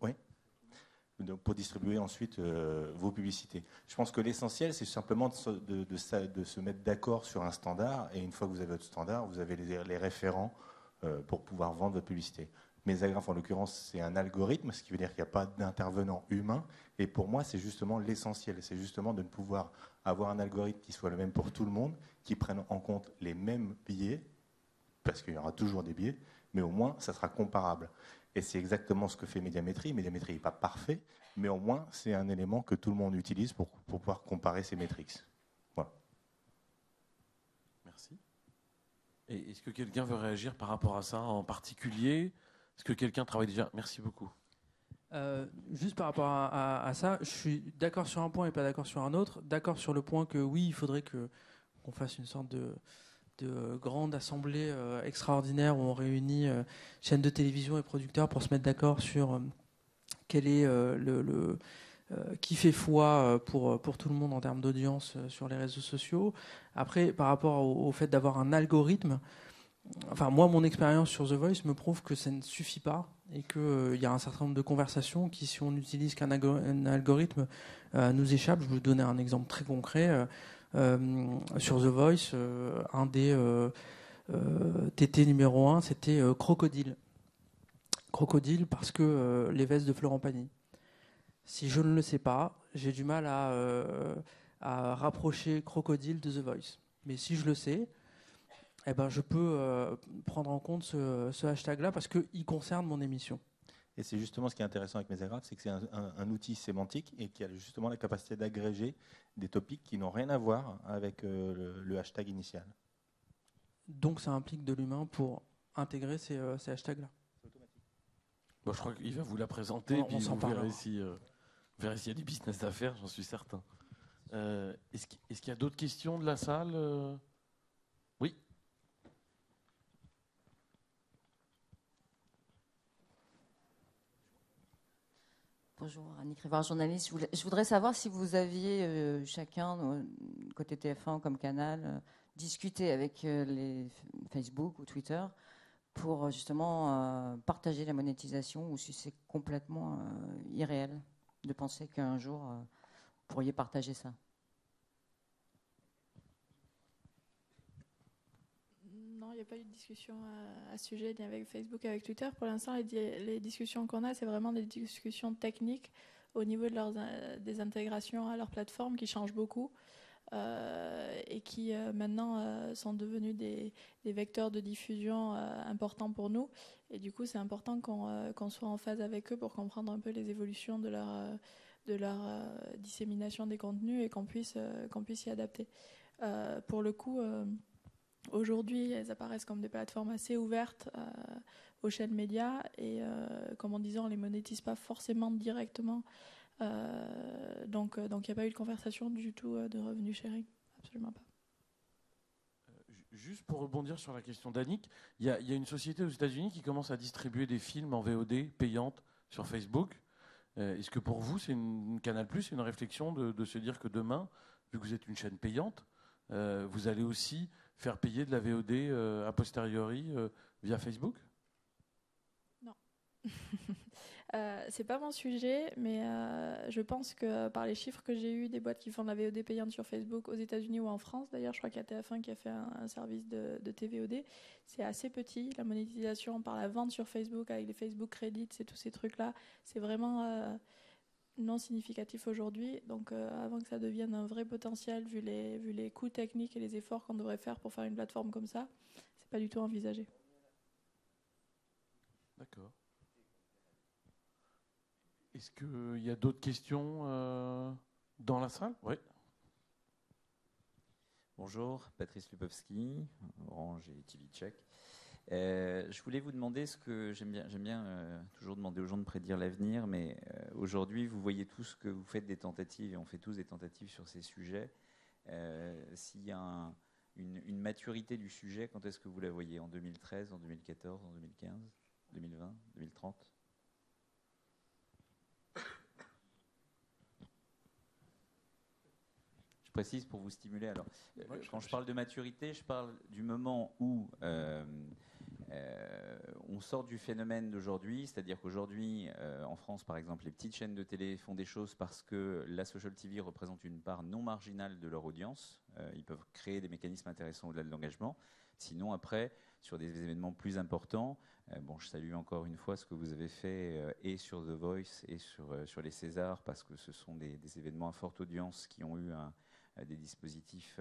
Oui. Pour distribuer ensuite vos publicités. Je pense que l'essentiel, c'est simplement de se mettre d'accord sur un standard, et une fois que vous avez votre standard, vous avez les référents pour pouvoir vendre votre publicité. Mesagraph, en l'occurrence, c'est un algorithme, ce qui veut dire qu'il n'y a pas d'intervenant humain, et pour moi, c'est justement l'essentiel, c'est justement de ne pouvoir avoir un algorithme qui soit le même pour tout le monde, qui prenne en compte les mêmes biais, parce qu'il y aura toujours des biais, mais au moins, ça sera comparable. Et c'est exactement ce que fait Médiamétrie. Médiamétrie n'est pas parfait, mais au moins, c'est un élément que tout le monde utilise pour pouvoir comparer ces métriques. Voilà. Merci. Et est-ce que quelqu'un veut réagir par rapport à ça en particulier ? Est-ce que quelqu'un travaille déjà ? Merci beaucoup. Juste par rapport à ça, je suis d'accord sur un point et pas d'accord sur un autre. D'accord sur le point que oui, il faudrait qu'on fasse une sorte de grande assemblée extraordinaire où on réunit chaînes de télévision et producteurs pour se mettre d'accord sur quel est qui fait foi pour tout le monde en termes d'audience sur les réseaux sociaux. Après, par rapport au fait d'avoir un algorithme, enfin moi, mon expérience sur The Voice me prouve que ça ne suffit pas et qu'il y a un certain nombre de conversations qui, si on n'utilise qu'un algorithme, nous échappent. Je vais vous donner un exemple très concret. Sur The Voice, un des TT numéro 1, c'était Crocodile. Crocodile parce que les vestes de Florent Pagny. Si je ne le sais pas, j'ai du mal à rapprocher Crocodile de The Voice. Mais si je le sais, eh ben, je peux prendre en compte ce hashtag-là parce qu'il concerne mon émission. Et c'est justement ce qui est intéressant avec Mesagraph, c'est que c'est un outil sémantique et qui a justement la capacité d'agréger des topics qui n'ont rien à voir avec le hashtag initial. Donc ça implique de l'humain pour intégrer ces hashtags-là. Bon, je crois qu'il va vous la présenter, On puis s'en vous verrez s'il y a du business à faire, j'en suis certain. Est-ce qu'il y a d'autres questions de la salle Oui. Bonjour, Annick Rivard, journaliste. Je voudrais savoir si vous aviez chacun, côté TF1 comme Canal, discuté avec les Facebook ou Twitter pour justement partager la monétisation ou si c'est complètement irréel de penser qu'un jour vous pourriez partager ça. Non, il n'y a pas eu de discussion à ce sujet ni avec Facebook ni avec Twitter. Pour l'instant, les discussions qu'on a, c'est vraiment des discussions techniques au niveau de des intégrations à leur plateforme qui changent beaucoup et qui maintenant sont devenus des vecteurs de diffusion importants pour nous. Et du coup, c'est important qu'on soit en phase avec eux pour comprendre un peu les évolutions de leur dissémination des contenus et qu'on puisse y adapter. Pour le coup, aujourd'hui, elles apparaissent comme des plateformes assez ouvertes aux chaînes médias et, comme en disant, on ne les monétise pas forcément directement. Donc, il n'y a pas eu de conversation du tout de revenu sharing. Absolument pas. Juste pour rebondir sur la question d'Annick, il y a une société aux États-Unis qui commence à distribuer des films en VOD payantes sur Facebook. Est-ce que pour vous, c'est une Canal+, c'est une réflexion de se dire que demain, vu que vous êtes une chaîne payante, vous allez aussi faire payer de la VOD a posteriori via Facebook? Non. C'est pas mon sujet, mais je pense que par les chiffres que j'ai eus des boîtes qui font de la VOD payante sur Facebook aux États-Unis ou en France, d'ailleurs, je crois qu'il y a TF1 qui a fait un service de TVOD, c'est assez petit. La monétisation par la vente sur Facebook avec les Facebook Credits et tous ces trucs-là, c'est vraiment non significatif aujourd'hui. Donc, avant que ça devienne un vrai potentiel, vu les coûts techniques et les efforts qu'on devrait faire pour faire une plateforme comme ça, c'est pas du tout envisagé. D'accord. Est-ce qu'il y a d'autres questions dans la salle? Oui. Bonjour, Patrice Lubowski, Orange et TV Check. Je voulais vous demander ce que j'aime bien toujours demander aux gens de prédire l'avenir, mais aujourd'hui, vous voyez tous que vous faites des tentatives, et on fait tous des tentatives sur ces sujets. S'il y a une maturité du sujet, quand est-ce que vous la voyez? En 2013, en 2014, en 2015, 2020, 2030? Je précise pour vous stimuler. Alors, quand je parle de maturité, je parle du moment où on sort du phénomène d'aujourd'hui, c'est-à-dire qu'aujourd'hui, en France, par exemple, les petites chaînes de télé font des choses parce que la social TV représente une part non marginale de leur audience. Ils peuvent créer des mécanismes intéressants au-delà de l'engagement. Sinon, après, sur des événements plus importants, je salue encore une fois ce que vous avez fait et sur The Voice et sur les Césars, parce que ce sont des événements à forte audience qui ont eu des dispositifs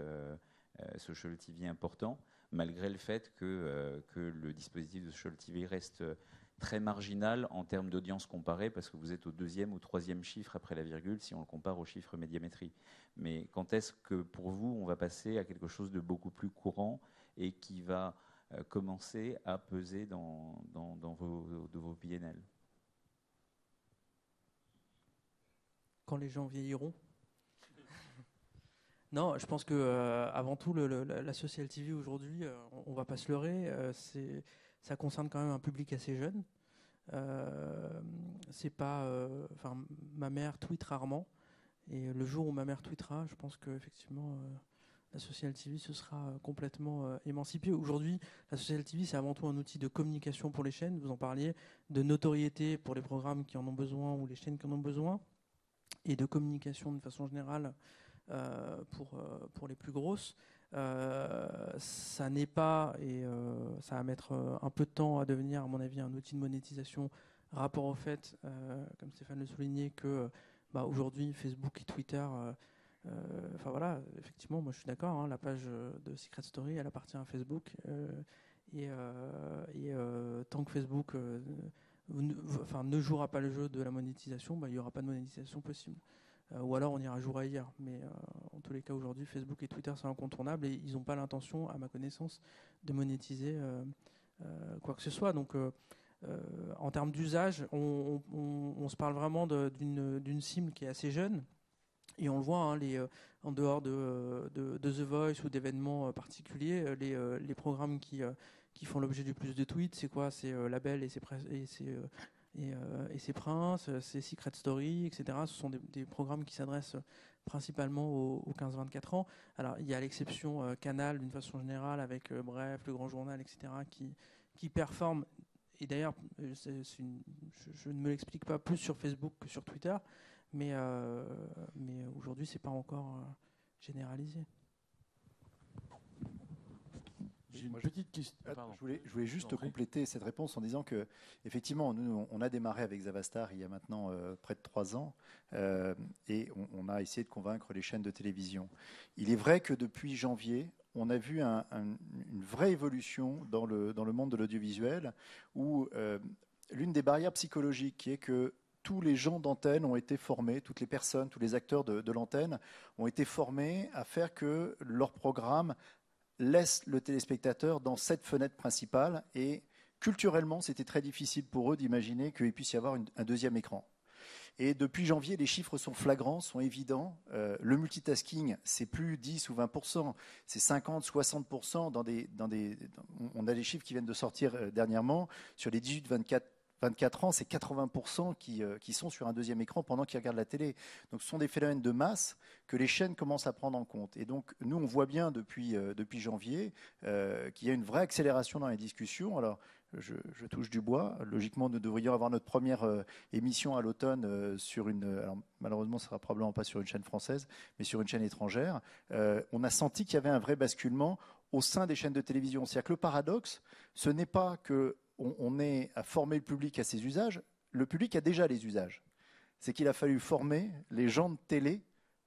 social TV importants, malgré le fait que le dispositif de social TV reste très marginal en termes d'audience comparée, parce que vous êtes au deuxième ou troisième chiffre après la virgule si on le compare au chiffre médiamétrie. Mais quand est-ce que pour vous on va passer à quelque chose de beaucoup plus courant et qui va commencer à peser dans vos PNL? Quand les gens vieilliront. Non, je pense que avant tout, la social TV aujourd'hui, on va pas se leurrer, ça concerne quand même un public assez jeune. c'est pas. Enfin, ma mère tweet rarement, et le jour où ma mère tweetera, je pense qu'effectivement la Social TV se sera complètement émancipée. Aujourd'hui, la Social TV, c'est avant tout un outil de communication pour les chaînes, vous en parliez, de notoriété pour les programmes qui en ont besoin ou les chaînes qui en ont besoin, et de communication de façon générale pour les plus grosses. Ça n'est pas, et ça va mettre un peu de temps à devenir, à mon avis, un outil de monétisation, rapport au fait, comme Stéphane le soulignait, que aujourd'hui, Facebook et Twitter... Enfin voilà, effectivement, moi je suis d'accord, hein, la page de Secret Story, elle appartient à Facebook, et tant que Facebook ne jouera pas le jeu de la monétisation, il n'y aura pas de monétisation possible. Ou alors on ira jouer ailleurs. Mais en tous les cas, aujourd'hui, Facebook et Twitter sont incontournables, et ils n'ont pas l'intention, à ma connaissance, de monétiser quoi que ce soit. Donc en termes d'usage, on se parle vraiment d'une cible qui est assez jeune. Et on le voit, hein, en dehors de The Voice ou d'événements particuliers, les programmes qui font l'objet du plus de tweets, c'est quoi? C'est La Belle et ses Princes, c'est Secret Story, etc. Ce sont des programmes qui s'adressent principalement aux 15-24 ans. Alors, il y a l'exception Canal, d'une façon générale, avec Bref, Le Grand Journal, etc., qui performent. Et d'ailleurs, je ne me l'explique pas plus sur Facebook que sur Twitter, mais aujourd'hui, c'est pas encore généralisé. J'ai une petite question. Je voulais juste compléter cette réponse en disant que, effectivement, nous, on a démarré avec Zavastar il y a maintenant près de 3 ans, et on a essayé de convaincre les chaînes de télévision. Il est vrai que depuis janvier, on a vu une vraie évolution dans le monde de l'audiovisuel, où l'une des barrières psychologiques qui est que tous les gens d'antenne ont été formés, toutes les personnes, tous les acteurs de l'antenne ont été formés à faire que leur programme laisse le téléspectateur dans cette fenêtre principale. Et culturellement, c'était très difficile pour eux d'imaginer qu'il puisse y avoir un deuxième écran. Et depuis janvier, les chiffres sont flagrants, sont évidents. Le multitasking, c'est plus 10 ou 20%, c'est 50, 60%. On a des chiffres qui viennent de sortir dernièrement. Sur les 18-24 ans, c'est 80% qui sont sur un deuxième écran pendant qu'ils regardent la télé. Donc ce sont des phénomènes de masse que les chaînes commencent à prendre en compte. Et donc nous, on voit bien depuis janvier qu'il y a une vraie accélération dans les discussions. Alors je touche du bois. Logiquement, nous devrions avoir notre première émission à l'automne sur alors malheureusement, ce ne sera probablement pas sur une chaîne française, mais sur une chaîne étrangère. On a senti qu'il y avait un vrai basculement au sein des chaînes de télévision. C'est-à-dire que le paradoxe, ce n'est pas que on est à former le public à ses usages. Le public a déjà les usages. C'est qu'il a fallu former les gens de télé,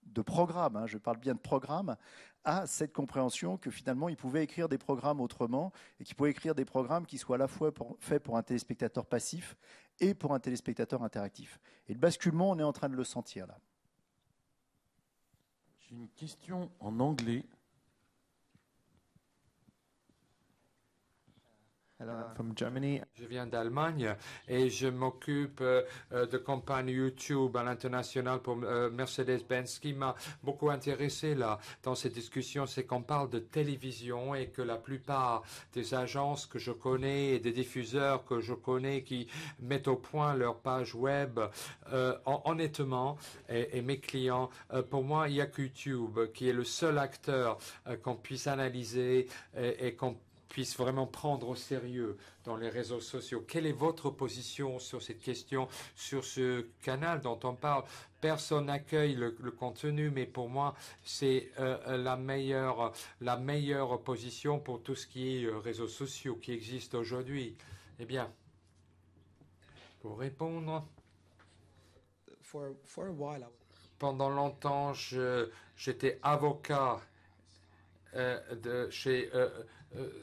de programmes, je parle bien de programmes, à cette compréhension que finalement, ils pouvaient écrire des programmes autrement, et qu'ils pouvaient écrire des programmes qui soient à la fois faits pour un téléspectateur passif et pour un téléspectateur interactif. Et le basculement, on est en train de le sentir là. J'ai une question en anglais. Hello, I'm from Germany. Je viens d'Allemagne et je m'occupe de campagne YouTube à l'international pour Mercedes-Benz. Ce qui m'a beaucoup intéressé là dans cette discussion, c'est qu'on parle de télévision et que la plupart des agences que je connais et des diffuseurs que je connais qui mettent au point leur page web, honnêtement, et mes clients, pour moi, il y a que YouTube qui est le seul acteur qu'on puisse analyser et qu'on puisse vraiment prendre au sérieux dans les réseaux sociaux. Quelle est votre position sur cette question, sur ce canal dont on parle? Personne n'accueille le contenu, mais pour moi, c'est la meilleure position pour tout ce qui est réseaux sociaux qui existent aujourd'hui. Eh bien, pour répondre, pendant longtemps, j'étais avocat chez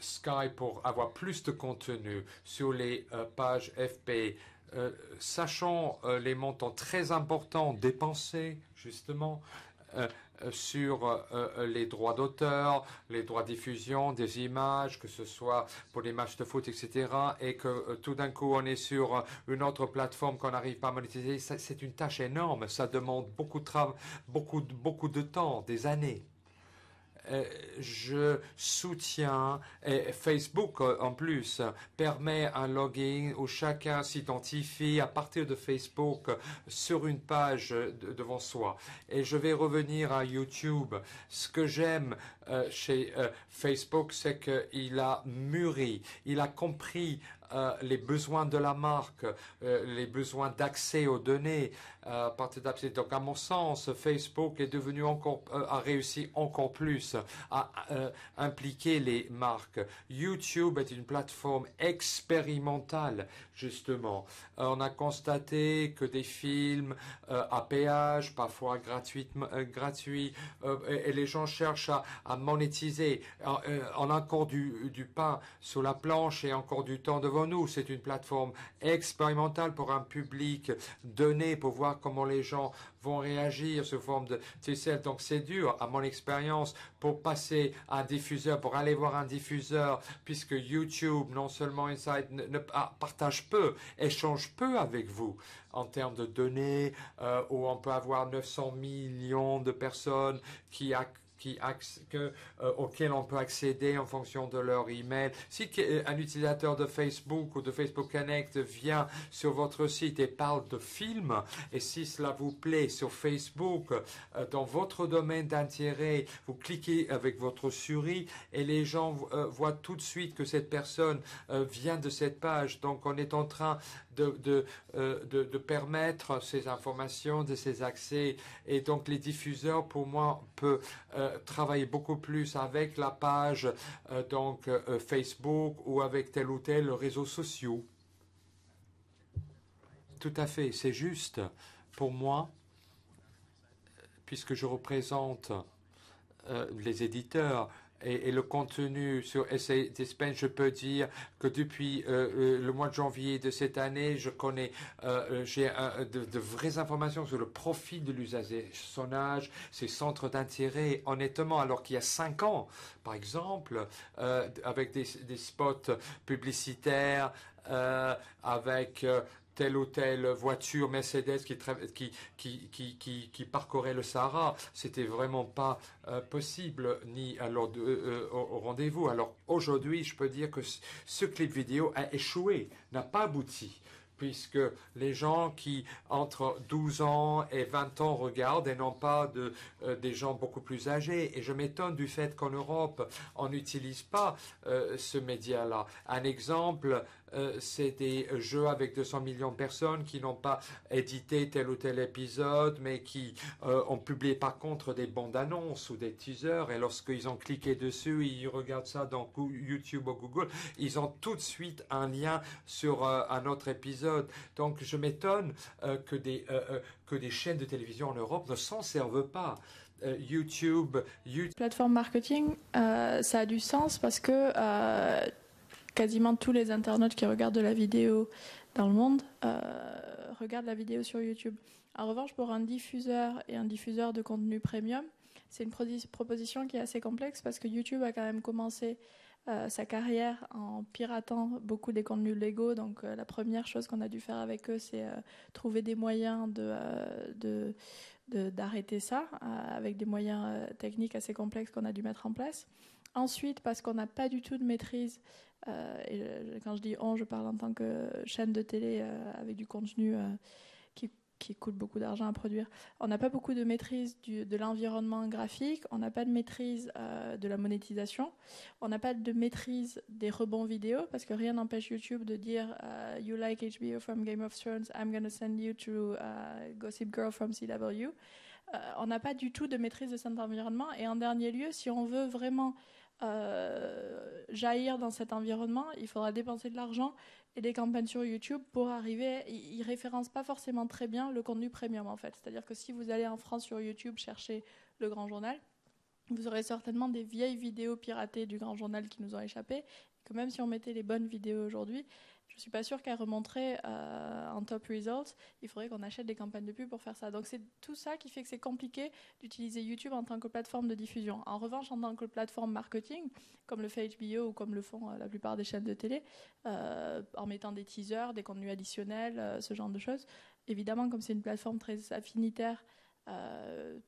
Sky pour avoir plus de contenu sur les pages FP, sachant les montants très importants dépensés justement sur les droits d'auteur, les droits de diffusion des images, que ce soit pour les matchs de foot, etc., et que tout d'un coup on est sur une autre plateforme qu'on n'arrive pas à monétiser, c'est une tâche énorme, ça demande beaucoup de temps, des années. je soutiens, et Facebook en plus permet un login où chacun s'identifie à partir de Facebook sur une page devant soi. Et je vais revenir à YouTube. Ce que j'aime chez Facebook, c'est qu'il a mûri, il a compris les besoins de la marque, les besoins d'accès aux données. Donc, à mon sens, Facebook est devenu a réussi encore plus à impliquer les marques. YouTube est une plateforme expérimentale, justement. On a constaté que des films à péage, parfois gratuits, et les gens cherchent à monétiser. On a encore du pain sur la planche et encore du temps devant nous. C'est une plateforme expérimentale pour un public donné, pour voir comment les gens vont réagir sous forme de TCL. Donc c'est dur, à mon expérience, pour passer à un diffuseur, pour aller voir un diffuseur, puisque YouTube, non seulement Insight, partage peu, échange peu avec vous en termes de données, où on peut avoir 900 millions de personnes auxquels on peut accéder en fonction de leur email. Si un utilisateur de Facebook ou de Facebook Connect vient sur votre site et parle de films, et si cela vous plaît sur Facebook, dans votre domaine d'intérêt, vous cliquez avec votre souris et les gens voient tout de suite que cette personne vient de cette page. Donc on est en train de permettre ces informations, de ces accès, et donc les diffuseurs, pour moi, peuvent travailler beaucoup plus avec la page Facebook ou avec tel ou tel réseau social. Tout à fait, c'est juste. Pour moi, puisque je représente les éditeurs, et le contenu sur Essay Dispense, je peux dire que depuis le mois de janvier de cette année, j'ai de vraies informations sur le profil de l'usager, son âge, ses centres d'intérêt, honnêtement, alors qu'il y a 5 ans, par exemple, avec des spots publicitaires, avec telle ou telle voiture Mercedes qui parcourait le Sahara. C'était vraiment pas possible, ni au rendez-vous. Alors aujourd'hui, je peux dire que ce clip vidéo a échoué, n'a pas abouti, puisque les gens qui, entre 12 ans et 20 ans, regardent et non pas des gens beaucoup plus âgés. Et je m'étonne du fait qu'en Europe, on n'utilise pas ce média-là. Un exemple, c'est des jeux avec 200 millions de personnes qui n'ont pas édité tel ou tel épisode, mais qui ont publié par contre des bandes annonces ou des teasers, et lorsqu'ils ont cliqué dessus, ils regardent ça dans YouTube ou Google, ils ont tout de suite un lien sur un autre épisode. Donc je m'étonne que des chaînes de télévision en Europe ne s'en servent pas. YouTube. Plateforme marketing, ça a du sens parce que quasiment tous les internautes qui regardent de la vidéo dans le monde regardent la vidéo sur YouTube. En revanche, pour un diffuseur et un diffuseur de contenu premium, c'est une proposition qui est assez complexe parce que YouTube a quand même commencé sa carrière en piratant beaucoup des contenus légaux. Donc la première chose qu'on a dû faire avec eux, c'est trouver des moyens d'arrêter ça, avec des moyens techniques assez complexes qu'on a dû mettre en place. Ensuite, parce qu'on n'a pas du tout de maîtrise, et quand je dis on, je parle en tant que chaîne de télé avec du contenu qui coûte beaucoup d'argent à produire. On n'a pas beaucoup de maîtrise de l'environnement graphique, on n'a pas de maîtrise de la monétisation, on n'a pas de maîtrise des rebonds vidéo, parce que rien n'empêche YouTube de dire You like HBO from Game of Thrones, I'm going to send you to Gossip Girl from CW. On n'a pas du tout de maîtrise de cet environnement, et en dernier lieu, si on veut vraiment jaillir dans cet environnement, il faudra dépenser de l'argent et des campagnes sur YouTube pour arriver. Ils ne référencent pas forcément très bien le contenu premium, en fait. C'est-à-dire que si vous allez en France sur YouTube chercher Le Grand Journal, vous aurez certainement des vieilles vidéos piratées du Grand Journal qui nous ont échappé, et que même si on mettait les bonnes vidéos aujourd'hui, je ne suis pas sûre qu'elles remonteraient en top results. Il faudrait qu'on achète des campagnes de pub pour faire ça. Donc c'est tout ça qui fait que c'est compliqué d'utiliser YouTube en tant que plateforme de diffusion. En revanche, en tant que plateforme marketing, comme le fait HBO ou comme le font la plupart des chaînes de télé, en mettant des teasers, des contenus additionnels, ce genre de choses, évidemment, comme c'est une plateforme très affinitaire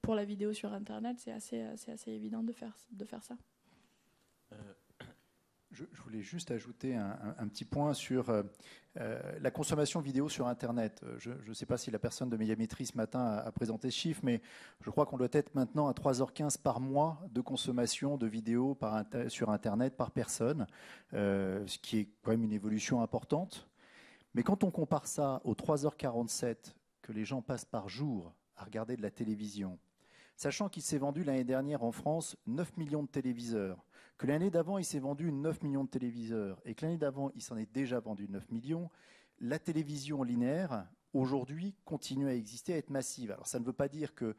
pour la vidéo sur Internet, c'est assez évident de faire ça. Je voulais juste ajouter un petit point sur la consommation vidéo sur Internet. Je ne sais pas si la personne de Médiamétrie ce matin a présenté ce chiffre, mais je crois qu'on doit être maintenant à 3h15 par mois de consommation de vidéos sur Internet par personne, ce qui est quand même une évolution importante. Mais quand on compare ça aux 3h47 que les gens passent par jour à regarder de la télévision, sachant qu'il s'est vendu l'année dernière en France 9 millions de téléviseurs, que l'année d'avant, il s'est vendu 9 millions de téléviseurs et que l'année d'avant, il s'en est déjà vendu 9 millions, la télévision linéaire, aujourd'hui, continue à exister, à être massive. Alors, ça ne veut pas dire que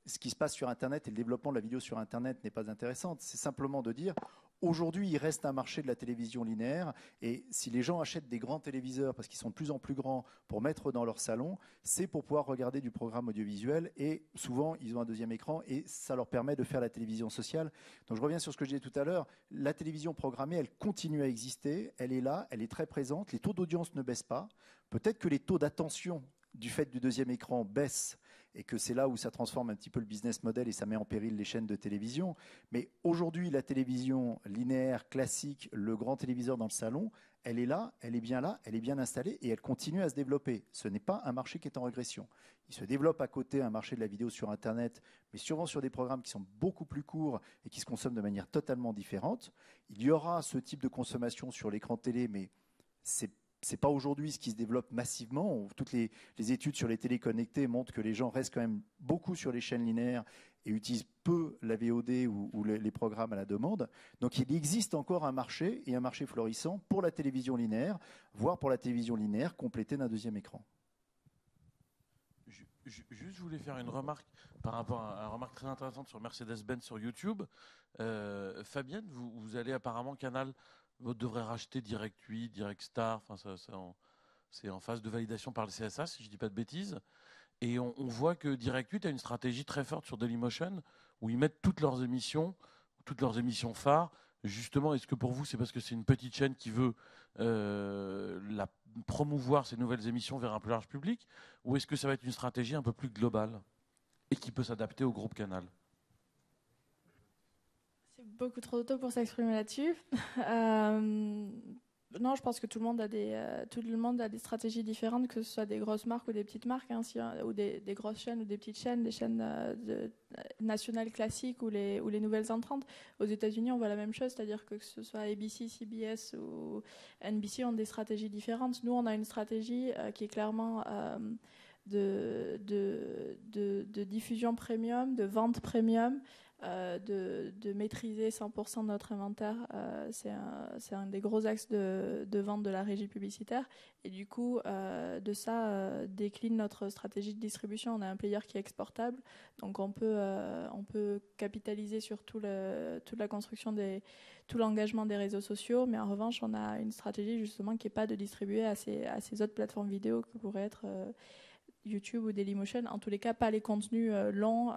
ce qui se passe sur Internet et le développement de la vidéo sur Internet n'est pas intéressant. C'est simplement de dire, aujourd'hui, il reste un marché de la télévision linéaire et si les gens achètent des grands téléviseurs parce qu'ils sont de plus en plus grands pour mettre dans leur salon, c'est pour pouvoir regarder du programme audiovisuel et souvent, ils ont un deuxième écran et ça leur permet de faire la télévision sociale. Donc, je reviens sur ce que je disais tout à l'heure. La télévision programmée, elle continue à exister. Elle est là, elle est très présente. Les taux d'audience ne baissent pas. Peut-être que les taux d'attention du fait du deuxième écran baissent et que c'est là où ça transforme un petit peu le business model et ça met en péril les chaînes de télévision. Mais aujourd'hui, la télévision linéaire, classique, le grand téléviseur dans le salon, elle est là, elle est bien installée et elle continue à se développer. Ce n'est pas un marché qui est en régression. Il se développe à côté un marché de la vidéo sur Internet, mais souvent sur des programmes qui sont beaucoup plus courts et qui se consomment de manière totalement différente. Il y aura ce type de consommation sur l'écran télé, mais c'est pas aujourd'hui ce qui se développe massivement. Toutes les études sur les téléconnectés montrent que les gens restent quand même beaucoup sur les chaînes linéaires et utilisent peu la VOD ou les programmes à la demande. Donc il existe encore un marché et un marché florissant pour la télévision linéaire, voire pour la télévision linéaire complétée d'un deuxième écran. Juste, je voulais faire une remarque par rapport à une remarque très intéressante sur Mercedes-Benz sur YouTube. Fabienne, vous allez apparemment Canal devrait racheter Direct 8, Direct Star, enfin c'est en phase de validation par le CSA si je dis pas de bêtises. Et on voit que Direct 8 a une stratégie très forte sur Dailymotion où ils mettent toutes leurs émissions phares. Justement, est-ce que pour vous c'est parce que c'est une petite chaîne qui veut promouvoir ces nouvelles émissions vers un plus large public, ou est-ce que ça va être une stratégie un peu plus globale et qui peut s'adapter au groupe Canal? C'est beaucoup trop tôt pour s'exprimer là-dessus. Non, je pense que tout le monde a des stratégies différentes, que ce soit des grosses marques ou des petites marques, hein, ou des grosses chaînes ou des petites chaînes, des chaînes nationales classiques ou les nouvelles entrantes. Aux États-Unis, on voit la même chose, c'est-à-dire que ce soit ABC, CBS ou NBC ont des stratégies différentes. Nous, on a une stratégie qui est clairement de diffusion premium, de vente premium. De maîtriser 100% de notre inventaire, c'est un des gros axes de vente de la régie publicitaire. Et du coup, de ça décline notre stratégie de distribution. On a un player qui est exportable, donc on peut capitaliser sur toute la construction tout l'engagement des réseaux sociaux. Mais en revanche, on a une stratégie justement qui n'est pas de distribuer à ces autres plateformes vidéo que pourraient être YouTube ou Dailymotion, en tous les cas pas les contenus longs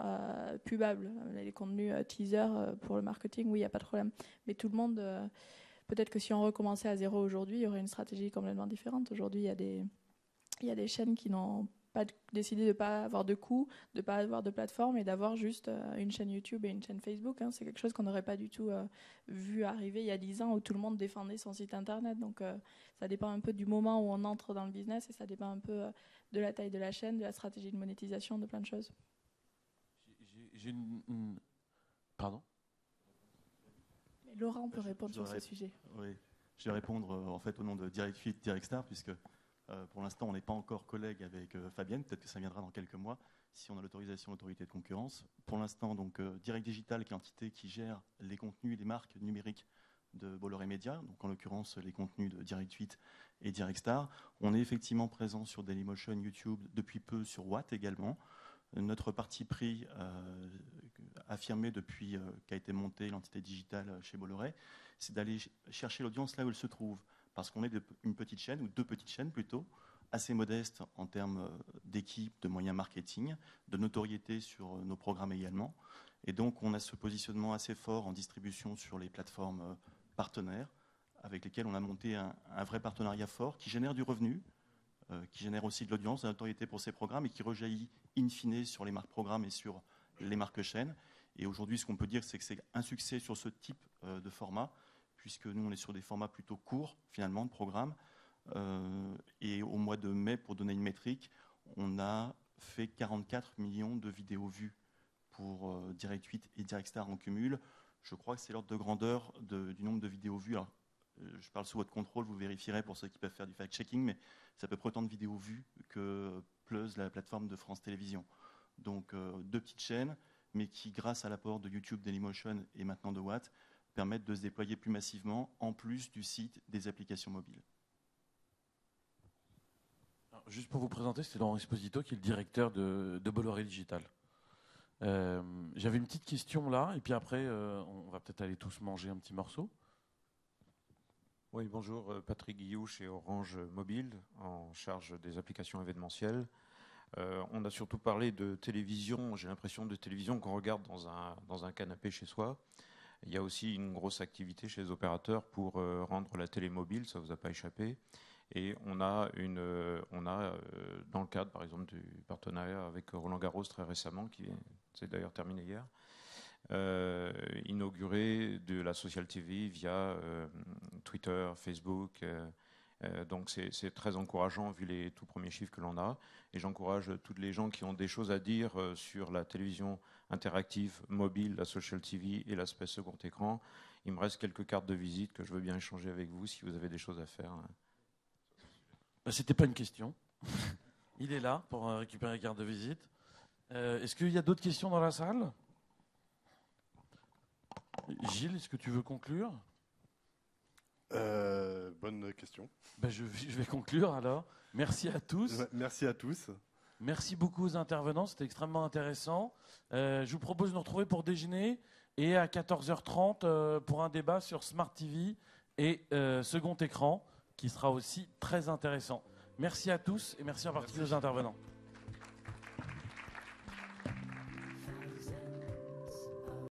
pubables, les contenus teaser pour le marketing, oui, il n'y a pas de problème, mais tout le monde peut-être que si on recommençait à zéro aujourd'hui, il y aurait une stratégie complètement différente. Aujourd'hui, il y a des chaînes qui n'ont pas décidé de ne pas avoir de coûts, de ne pas avoir de plateforme et d'avoir juste une chaîne YouTube et une chaîne Facebook, hein. C'est quelque chose qu'on n'aurait pas du tout vu arriver il y a 10 ans où tout le monde défendait son site internet. Donc ça dépend un peu du moment où on entre dans le business et ça dépend un peu de la taille de la chaîne, de la stratégie de monétisation, de plein de choses. Pardon? Mais Laurent peut répondre sur ce sujet. Oui, je vais répondre en fait au nom de Direct 8, Direct Star, puisque pour l'instant on n'est pas encore collègue avec Fabienne, peut-être que ça viendra dans quelques mois si on a l'autorisation de l'autorité de concurrence. Pour l'instant, donc Direct Digital, qui est l'entité qui gère les contenus et les marques numériques de Bolloré Média, donc en l'occurrence les contenus de Direct 8 et Direct Star. On est effectivement présent sur Dailymotion, YouTube, depuis peu sur Watt également. Notre parti pris affirmé depuis qu'a été montée l'entité digitale chez Bolloré, c'est d'aller chercher l'audience là où elle se trouve. Parce qu'on est une petite chaîne, ou deux petites chaînes plutôt, assez modestes en termes d'équipe, de moyens marketing, de notoriété sur nos programmes également. Et donc on a ce positionnement assez fort en distribution sur les plateformes partenaires, avec lesquels on a monté un vrai partenariat fort qui génère du revenu, qui génère aussi de l'audience, de la notoriété pour ces programmes et qui rejaillit in fine sur les marques programmes et sur les marques chaînes. Et aujourd'hui, ce qu'on peut dire, c'est que c'est un succès sur ce type de format, puisque nous, on est sur des formats plutôt courts, finalement, de programmes. Et au mois de mai, pour donner une métrique, on a fait 44 millions de vidéos vues pour Direct 8 et Direct Star en cumul. Je crois que c'est l'ordre de grandeur du nombre de vidéos vues. Alors, je parle sous votre contrôle, vous vérifierez pour ceux qui peuvent faire du fact-checking, mais c'est à peu près autant de vidéos vues que Plus, la plateforme de France Télévisions. Donc, 2 petites chaînes, mais qui, grâce à l'apport de YouTube, Dailymotion et maintenant de Watt, permettent de se déployer plus massivement, en plus du site, des applications mobiles. Alors, juste pour vous présenter, c'est Laurent Esposito qui est le directeur de Bolloré Digital. J'avais une petite question là, et puis après, on va peut-être aller tous manger un petit morceau. Oui, bonjour, Patrick Guillou chez Orange Mobile, en charge des applications événementielles. On a surtout parlé de télévision, j'ai l'impression de télévision qu'on regarde dans un canapé chez soi. Il y a aussi une grosse activité chez les opérateurs pour rendre la télé mobile, ça ne vous a pas échappé. Et on a dans le cadre, par exemple, du partenariat avec Roland Garros très récemment, qui s'est d'ailleurs terminé hier, inauguré de la social TV via Twitter, Facebook. Donc c'est très encourageant vu les tout premiers chiffres que l'on a. Et j'encourage tous les gens qui ont des choses à dire sur la télévision interactive, mobile, la social TV et l'aspect second écran. Il me reste quelques cartes de visite que je veux bien échanger avec vous si vous avez des choses à faire. C'était pas une question. Il est là pour récupérer les cartes de visite. Est-ce qu'il y a d'autres questions dans la salle ? Gilles, est-ce que tu veux conclure ? Bonne question. Ben je vais conclure alors. Merci à tous. Merci à tous. Merci beaucoup aux intervenants, c'était extrêmement intéressant. Je vous propose de nous retrouver pour déjeuner et à 14h30 pour un débat sur Smart TV et second écran qui sera aussi très intéressant. Merci à tous et merci en particulier aux intervenants.